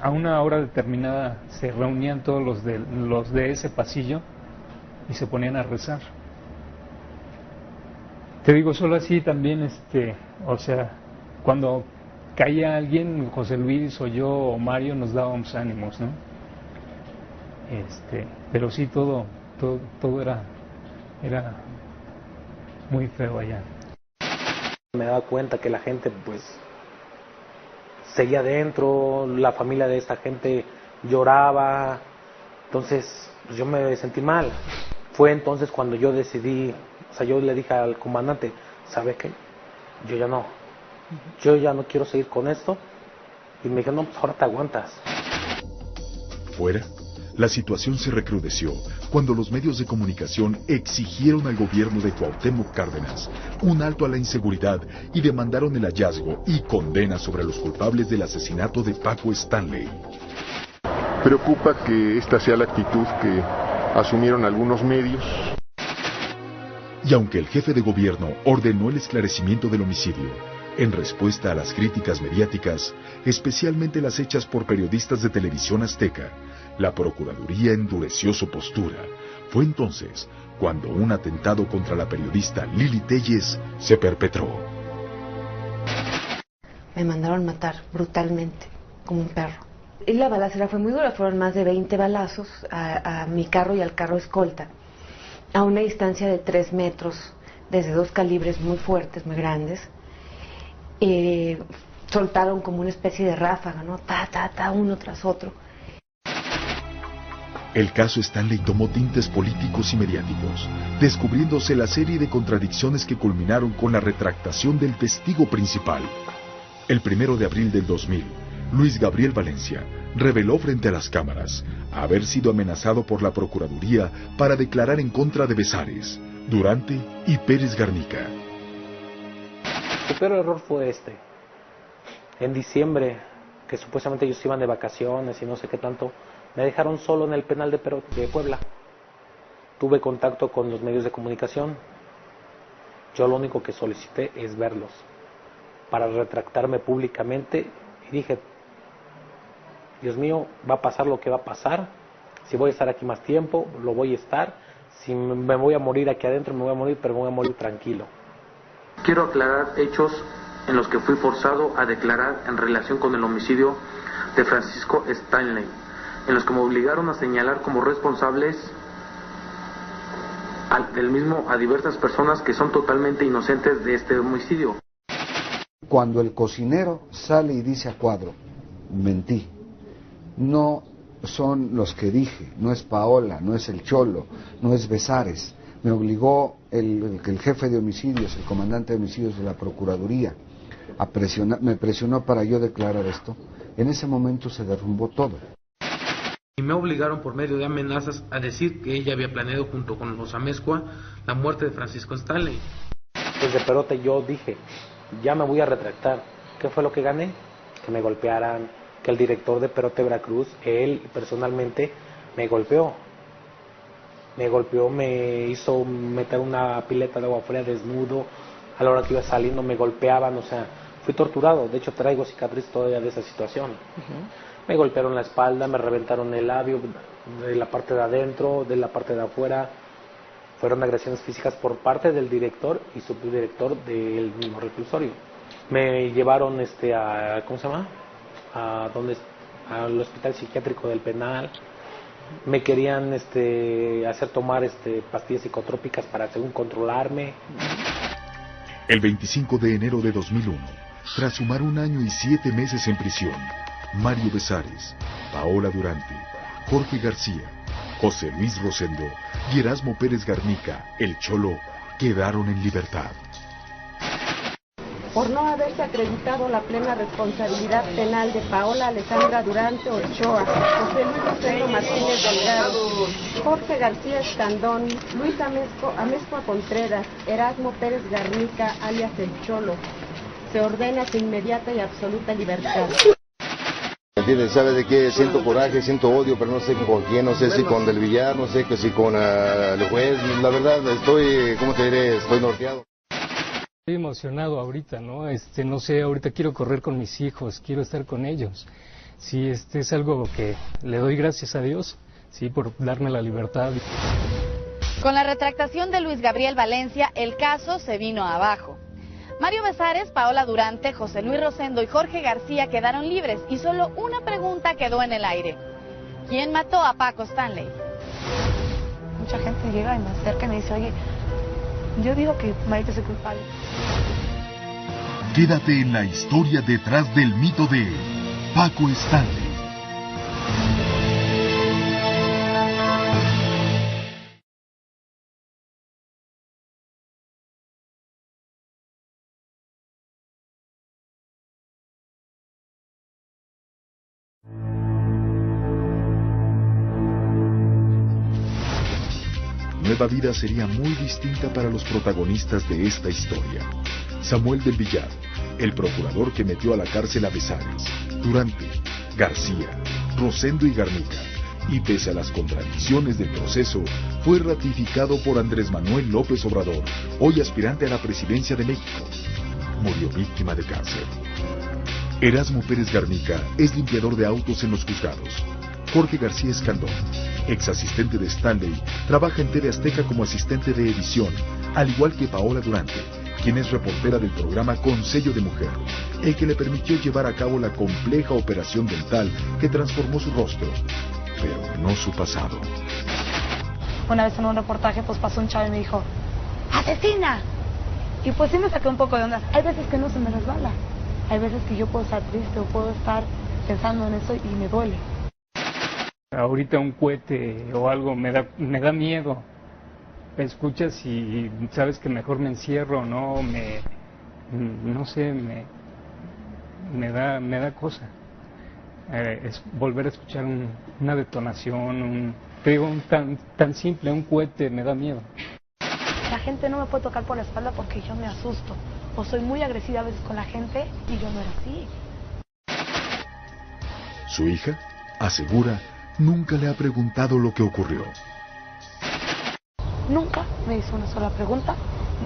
A una hora determinada se reunían todos los de ese pasillo y se ponían a rezar. Te digo, solo así también, o sea, cuando caía alguien, José Luis o yo o Mario nos dábamos ánimos, ¿no? Pero sí, todo era muy feo allá. Me daba cuenta que la gente pues seguía adentro, la familia de esta gente lloraba, entonces pues, yo me sentí mal. Fue entonces cuando yo decidí, o sea, yo le dije al comandante, ¿sabe qué? Yo ya no quiero seguir con esto. Y me dijeron, no, pues ahora te aguantas. Fuera, la situación se recrudeció cuando los medios de comunicación exigieron al gobierno de Cuauhtémoc Cárdenas un alto a la inseguridad y demandaron el hallazgo y condena sobre los culpables del asesinato de Paco Stanley. Preocupa que esta sea la actitud que asumieron algunos medios. Y aunque el jefe de gobierno ordenó el esclarecimiento del homicidio, en respuesta a las críticas mediáticas, especialmente las hechas por periodistas de Televisión Azteca, la Procuraduría endureció su postura. Fue entonces cuando un atentado contra la periodista Lili Telles se perpetró. Me mandaron matar brutalmente, como un perro. Y la balacera fue muy dura, fueron más de 20 balazos a mi carro y al carro escolta, a una distancia de 3 metros, desde 2 calibres muy fuertes, muy grandes. Soltaron como una especie de ráfaga, ¿no? Uno tras otro. El caso Stanley tomó tintes políticos y mediáticos, descubriéndose la serie de contradicciones que culminaron con la retractación del testigo principal. El 1 de abril del 2000, Luis Gabriel Valencia reveló frente a las cámaras haber sido amenazado por la Procuraduría para declarar en contra de Besares, Durante y Pérez Garnica. El peor error fue en diciembre, que supuestamente ellos iban de vacaciones y no sé qué tanto, me dejaron solo en el penal de Puebla. Tuve contacto con los medios de comunicación. Yo lo único que solicité es verlos, para retractarme públicamente, y dije, Dios mío, va a pasar lo que va a pasar. Si voy a estar aquí más tiempo, lo voy a estar. Si me voy a morir aquí adentro, me voy a morir, pero me voy a morir tranquilo. Quiero aclarar hechos en los que fui forzado a declarar en relación con el homicidio de Francisco Stanley, en los que me obligaron a señalar como responsables del mismo a diversas personas que son totalmente inocentes de este homicidio. Cuando el cocinero sale y dice a cuadro, mentí, no son los que dije, no es Paola, no es el Cholo, no es Besares, me obligó el jefe de homicidios, el comandante de homicidios de la Procuraduría, me presionó para yo declarar esto. En ese momento se derrumbó todo. Y me obligaron por medio de amenazas a decir que ella había planeado junto con los Amezcua la muerte de Francisco Stanley. Desde Perote yo dije, ya me voy a retractar. ¿Qué fue lo que gané? Que me golpearan, que el director de Perote Veracruz, él personalmente, me golpeó, me hizo meter una pileta de agua fría desnudo, a la hora que iba saliendo me golpeaban, o sea, fui torturado, de hecho traigo cicatriz todavía de esa situación. Me golpearon la espalda, me reventaron el labio, de la parte de adentro, de la parte de afuera, fueron agresiones físicas por parte del director y subdirector del mismo reclusorio. Me llevaron a, ¿cómo se llama? Al hospital psiquiátrico del penal. Me querían hacer tomar pastillas psicotrópicas para según controlarme. El 25 de enero de 2001, tras sumar 1 año y 7 meses en prisión, Mario Besares, Paola Durante, Jorge García, José Luis Rosendo y Erasmo Pérez Garnica, el Cholo, quedaron en libertad. Por no haberse acreditado la plena responsabilidad penal de Paola Alessandra Durante Ochoa, José Luis Rosendo Martínez Delgado, Jorge García Escandón, Luis Amezcua Contreras, Erasmo Pérez Garnica, alias el Cholo, se ordena su inmediata y absoluta libertad. ¿Entiendes? ¿Sabe de qué? Siento coraje, siento odio, pero no sé con quién, no sé si con Del Villar, no sé si con el juez. La verdad, estoy, ¿cómo te diré? Estoy norteado. Estoy emocionado ahorita, ¿no? No sé, ahorita quiero correr con mis hijos, quiero estar con ellos. Sí, es algo que le doy gracias a Dios, sí, por darme la libertad. Con la retractación de Luis Gabriel Valencia, el caso se vino abajo. Mario Besares, Paola Durante, José Luis Rosendo y Jorge García quedaron libres y solo una pregunta quedó en el aire. ¿Quién mató a Paco Stanley? Mucha gente llega y me acerca y me dice, oye, yo digo que Maite es el culpable. Quédate en la historia detrás del mito de Paco Stanley. Nueva vida sería muy distinta para los protagonistas de esta historia. Samuel del Villar, el procurador que metió a la cárcel a Besares, Durante, García, Rosendo y Garnica, y pese a las contradicciones del proceso, fue ratificado por Andrés Manuel López Obrador, hoy aspirante a la presidencia de México. Murió víctima de cáncer. Erasmo Pérez Garnica es limpiador de autos en los juzgados. Jorge García Escandón, ex asistente de Stanley, trabaja en TV Azteca como asistente de edición, al igual que Paola Durante, quien es reportera del programa Con Sello de Mujer, el que le permitió llevar a cabo la compleja operación dental que transformó su rostro, pero no su pasado. Una vez en un reportaje pues pasó un chavo y me dijo, ¡asesina! Y pues sí me saqué un poco de onda. Hay veces que no se me resbala, hay veces que yo puedo estar triste o puedo estar pensando en eso y me duele. Ahorita un cohete o algo me da miedo. Me escuchas y sabes que mejor me encierro, no sé, me da cosa. Es volver a escuchar una detonación, te digo, tan simple, un cohete, me da miedo. La gente no me puede tocar por la espalda porque yo me asusto. O soy muy agresiva a veces con la gente y yo no era así. Su hija asegura nunca le ha preguntado lo que ocurrió. Nunca me hizo una sola pregunta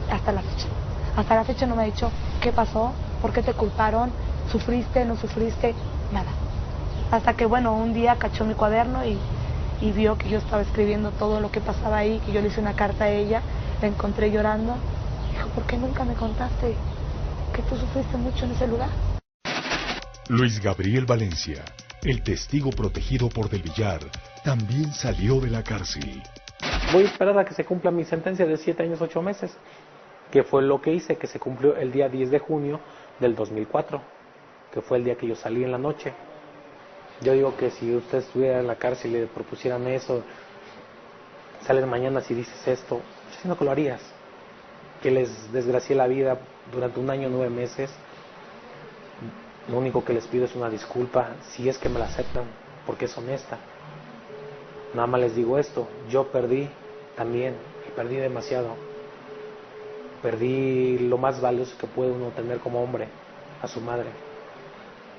hasta la fecha. Hasta la fecha no me ha dicho qué pasó, por qué te culparon, sufriste, no sufriste, nada. Hasta que bueno, un día cachó mi cuaderno y vio que yo estaba escribiendo todo lo que pasaba ahí, que yo le hice una carta a ella, la encontré llorando. Dijo, ¿por qué nunca me contaste que tú sufriste mucho en ese lugar? Luis Gabriel Valencia, el testigo protegido por Del Villar, también salió de la cárcel. Voy a esperar a que se cumpla mi sentencia de 7 años 8 meses, que fue lo que hice, que se cumplió el día 10 de junio del 2004, que fue el día que yo salí en la noche. Yo digo que si usted estuviera en la cárcel y le propusieran eso, sales mañana si dices esto, diciendo que lo harías, que les desgracié la vida durante 1 año 9 meses. Lo único que les pido es una disculpa, si es que me la aceptan, porque es honesta. Nada más les digo esto, yo perdí también, y perdí demasiado. Perdí lo más valioso que puede uno tener como hombre, a su madre.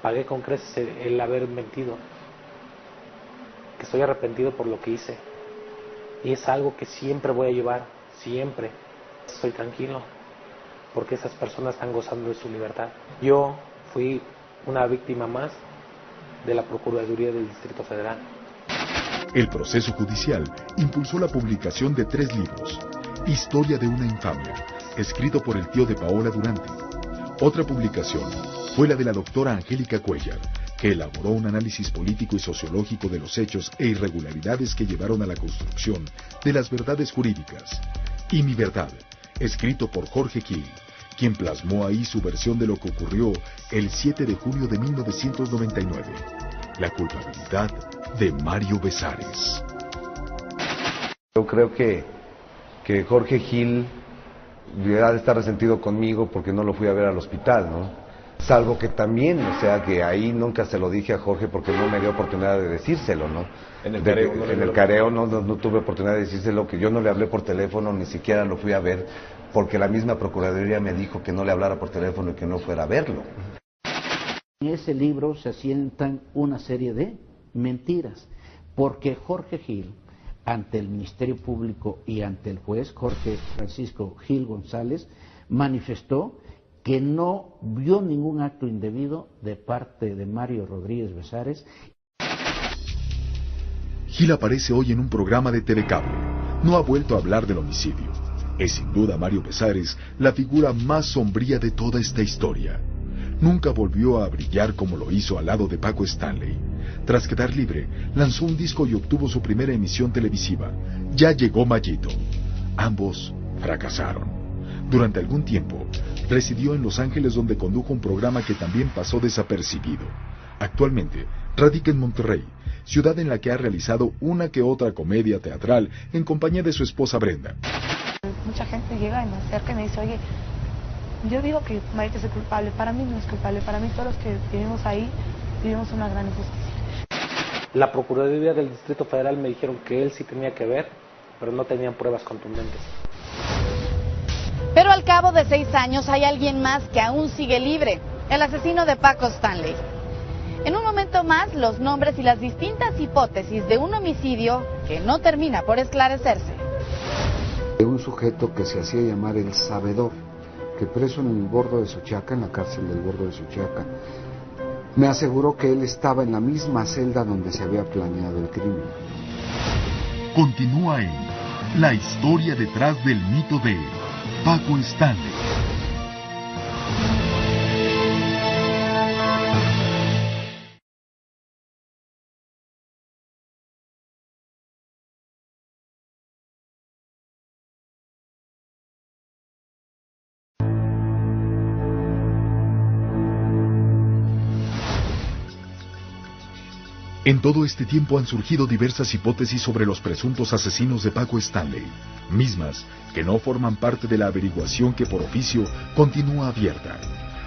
Pagué con creces el haber mentido, que estoy arrepentido por lo que hice. Y es algo que siempre voy a llevar, siempre. Estoy tranquilo, porque esas personas están gozando de su libertad. Yo fui una víctima más de la Procuraduría del Distrito Federal. El proceso judicial impulsó la publicación de 3 libros. Historia de una infamia, escrito por el tío de Paola Durante. Otra publicación fue la de la doctora Angélica Cuellar, que elaboró un análisis político y sociológico de los hechos e irregularidades que llevaron a la construcción de las verdades jurídicas. Y Mi Verdad, escrito por Jorge Gil, quien plasmó ahí su versión de lo que ocurrió el 7 de junio de 1999, la culpabilidad de Mario Besares. Yo creo que Jorge Gil ha de estar resentido conmigo porque no lo fui a ver al hospital, ¿no? Salvo que también, o sea, que ahí nunca se lo dije a Jorge porque no me dio oportunidad de decírselo, ¿no? En el careo no tuve oportunidad de decírselo, que yo no le hablé por teléfono, ni siquiera lo fui a ver, porque la misma Procuraduría me dijo que no le hablara por teléfono y que no fuera a verlo. En ese libro se asientan una serie de mentiras, porque Jorge Gil, ante el Ministerio Público y ante el juez Jorge Francisco Gil González, manifestó que no vio ningún acto indebido de parte de Mario Rodríguez Besares. Gil aparece hoy en un programa de Telecable. No ha vuelto a hablar del homicidio. Es sin duda Mario Besares la figura más sombría de toda esta historia. Nunca volvió a brillar como lo hizo al lado de Paco Stanley. Tras quedar libre, lanzó un disco y obtuvo su primera emisión televisiva. Ya llegó Mayito. Ambos fracasaron. Durante algún tiempo, residió en Los Ángeles, donde condujo un programa que también pasó desapercibido. Actualmente, radica en Monterrey, ciudad en la que ha realizado una que otra comedia teatral en compañía de su esposa Brenda. Mucha gente llega y me acerca y me dice, oye, yo digo que Mayito es el culpable, para mí no es culpable, para mí todos los que vivimos ahí vivimos una gran injusticia. La Procuraduría del Distrito Federal me dijeron que él sí tenía que ver, pero no tenían pruebas contundentes. Pero al cabo de 6 años hay alguien más que aún sigue libre, el asesino de Paco Stanley. En un momento más, los nombres y las distintas hipótesis de un homicidio que no termina por esclarecerse. De un sujeto que se hacía llamar el Sabedor, que preso en el Bordo de Suchiaca, en la cárcel del Bordo de Suchiaca, me aseguró que él estaba en la misma celda donde se había planeado el crimen. Continúa en La historia detrás del mito de Paco Stanley. En todo este tiempo han surgido diversas hipótesis sobre los presuntos asesinos de Paco Stanley, mismas que no forman parte de la averiguación que por oficio continúa abierta.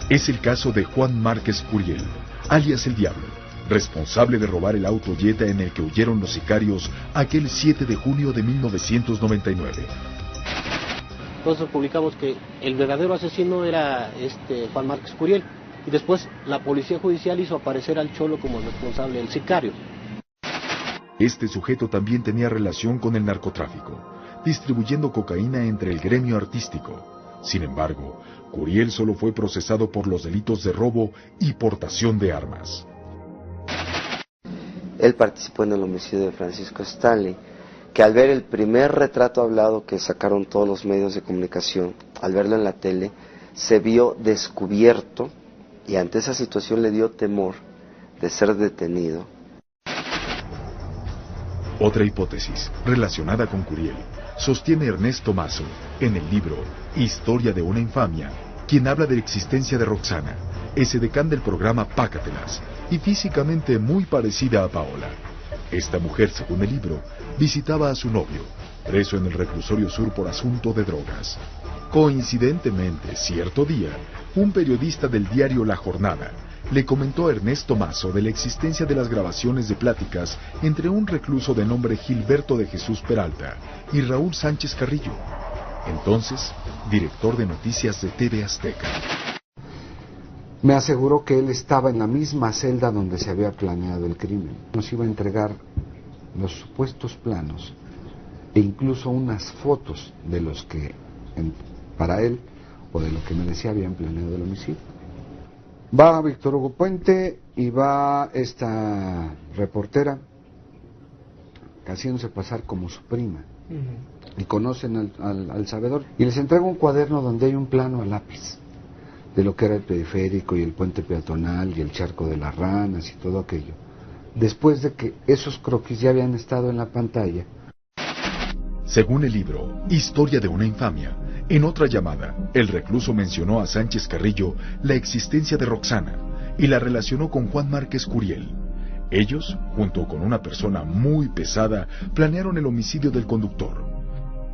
Es el caso de Juan Márquez Curiel, alias El Diablo, responsable de robar el auto Jetta en el que huyeron los sicarios aquel 7 de junio de 1999. Entonces publicamos que el verdadero asesino era Juan Márquez Curiel. Y después la policía judicial hizo aparecer al Cholo como el responsable del sicario. Este sujeto también tenía relación con el narcotráfico, distribuyendo cocaína entre el gremio artístico. Sin embargo, Curiel solo fue procesado por los delitos de robo y portación de armas. Él participó en el homicidio de Francisco Stanley, que al ver el primer retrato hablado que sacaron todos los medios de comunicación, al verlo en la tele, se vio descubierto. Y ante esa situación le dio temor de ser detenido. Otra hipótesis relacionada con Curiel sostiene Ernesto Mazo en el libro Historia de una infamia, quien habla de la existencia de Roxana, edecán del programa Pácatelas, y físicamente muy parecida a Paola. Esta mujer, según el libro, visitaba a su novio, preso en el reclusorio sur por asunto de drogas. Coincidentemente, cierto día, un periodista del diario La Jornada le comentó a Ernesto Mazo de la existencia de las grabaciones de pláticas entre un recluso de nombre Gilberto de Jesús Peralta y Raúl Sánchez Carrillo, entonces director de noticias de TV Azteca. Me aseguró que él estaba en la misma celda donde se había planeado el crimen. Nos iba a entregar los supuestos planos e incluso unas fotos de los que, para él, o de lo que me decía, habían planeado el homicidio. Va Víctor Hugo Puente y va esta reportera haciéndose pasar como su prima. Y conocen al sabedor. Y les entrega un cuaderno donde hay un plano a lápiz de lo que era el periférico y el puente peatonal y el charco de las ranas y todo aquello. Después de que esos croquis ya habían estado en la pantalla. Según el libro Historia de una infamia, en otra llamada, el recluso mencionó a Sánchez Carrillo la existencia de Roxana y la relacionó con Juan Márquez Curiel. Ellos, junto con una persona muy pesada, planearon el homicidio del conductor.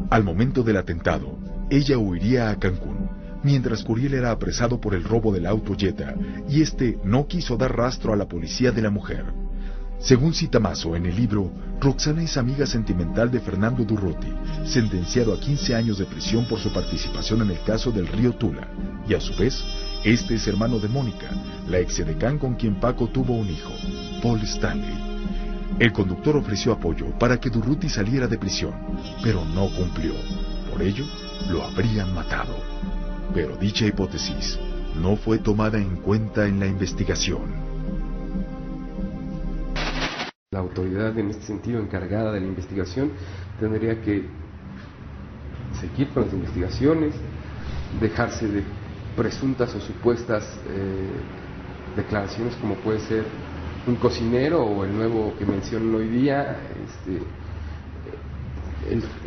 Al momento del atentado, ella huiría a Cancún, mientras Curiel era apresado por el robo del auto Jetta, y este no quiso dar rastro a la policía de la mujer. Según cita Mazo en el libro, Roxana es amiga sentimental de Fernando Durruti, sentenciado a 15 años de prisión por su participación en el caso del río Tula, y a su vez, este es hermano de Mónica, la exedecán con quien Paco tuvo un hijo, Paul Stanley. El conductor ofreció apoyo para que Durruti saliera de prisión, pero no cumplió. Por ello, lo habrían matado. Pero dicha hipótesis no fue tomada en cuenta en la investigación. La autoridad, en este sentido, encargada de la investigación, tendría que seguir con las investigaciones, dejarse de presuntas o supuestas declaraciones como puede ser un cocinero o el nuevo que mencionan hoy día.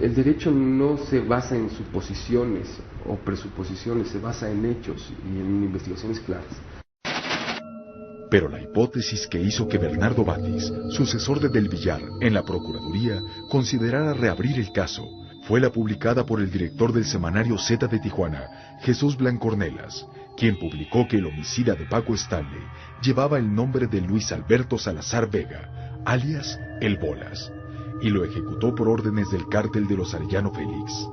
El derecho no se basa en suposiciones o presuposiciones, se basa en hechos y en investigaciones claras. Pero la hipótesis que hizo que Bernardo Batis, sucesor de Del Villar en la Procuraduría, considerara reabrir el caso, fue la publicada por el director del semanario Z de Tijuana, Jesús Blancornelas, quien publicó que el homicida de Paco Stanley llevaba el nombre de Luis Alberto Salazar Vega, alias El Bolas, y lo ejecutó por órdenes del cártel de los Arellano Félix.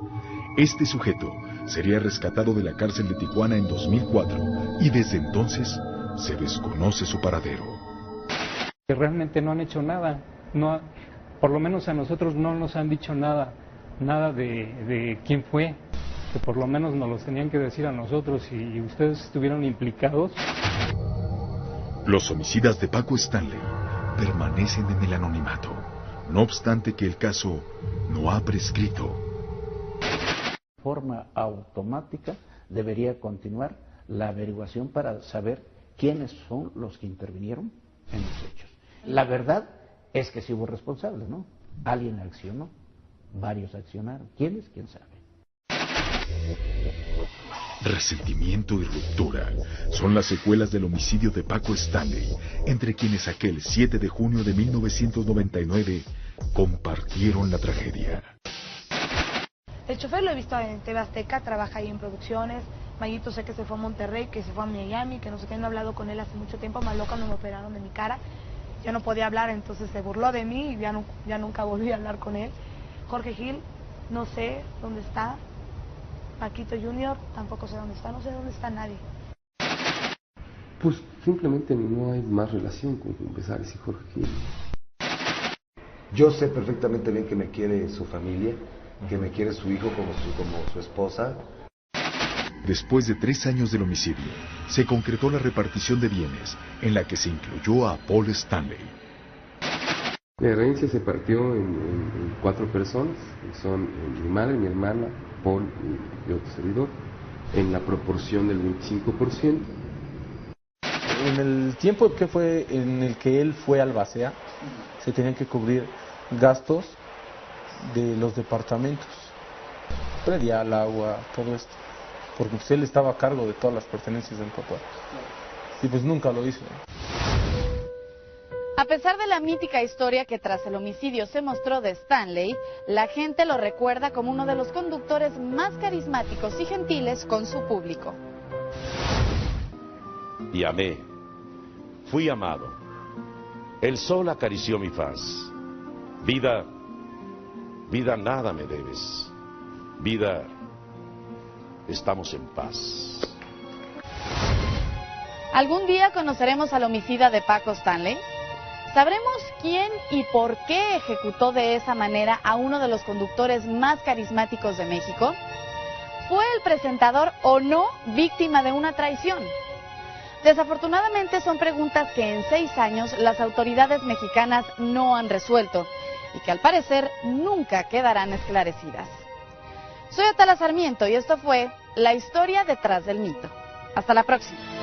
Este sujeto sería rescatado de la cárcel de Tijuana en 2004 y desde entonces se desconoce su paradero. Que realmente no han hecho nada, no, por lo menos a nosotros no nos han dicho nada de quién fue, que por lo menos nos los tenían que decir a nosotros y ustedes estuvieron implicados. Los homicidas de Paco Stanley permanecen en el anonimato, no obstante que el caso no ha prescrito. De forma automática debería continuar la averiguación para saber quiénes son los que intervinieron en los hechos. La verdad es que sí hubo responsables, ¿no? Alguien accionó, varios accionaron. ¿Quiénes? ¿Quién sabe? Resentimiento y ruptura son las secuelas del homicidio de Paco Stanley, entre quienes aquel 7 de junio de 1999 compartieron la tragedia. El chofer lo he visto en TV Azteca, trabaja ahí en producciones. Mayito sé que se fue a Monterrey, que se fue a Miami, que no sé qué, no he hablado con él hace mucho tiempo. Maloca cuando me operaron de mi cara, ya no podía hablar, entonces se burló de mí y ya nunca volví a hablar con él. Jorge Gil, no sé dónde está. Paquito Junior, tampoco sé dónde está, no sé dónde está nadie. Pues simplemente no hay más relación con Besares y Jorge Gil. Yo sé perfectamente bien que me quiere su familia, que me quiere su hijo como su esposa. Después de 3 años del homicidio, se concretó la repartición de bienes, en la que se incluyó a Paul Stanley. La herencia se partió en 4 personas, que son mi madre, mi hermana, Paul y otro servidor, en la proporción del 25%. En el tiempo que fue en el que él fue al Albacea, se tenían que cubrir gastos de los departamentos, predial, agua, todo esto, porque pues él estaba a cargo de todas las pertenencias del papá y pues nunca lo hizo. A pesar de la mítica historia que tras el homicidio se mostró de Stanley, la gente lo recuerda como uno de los conductores más carismáticos y gentiles con su público. Y amé, fui amado. El sol acarició mi faz. Vida, vida, nada me debes. Vida, estamos en paz. ¿Algún día conoceremos al homicida de Paco Stanley? ¿Sabremos quién y por qué ejecutó de esa manera a uno de los conductores más carismáticos de México? ¿Fue el presentador o no víctima de una traición? Desafortunadamente son preguntas que en 6 años las autoridades mexicanas no han resuelto y que al parecer nunca quedarán esclarecidas. Soy Atala Sarmiento y esto fue La Historia detrás del mito. Hasta la próxima.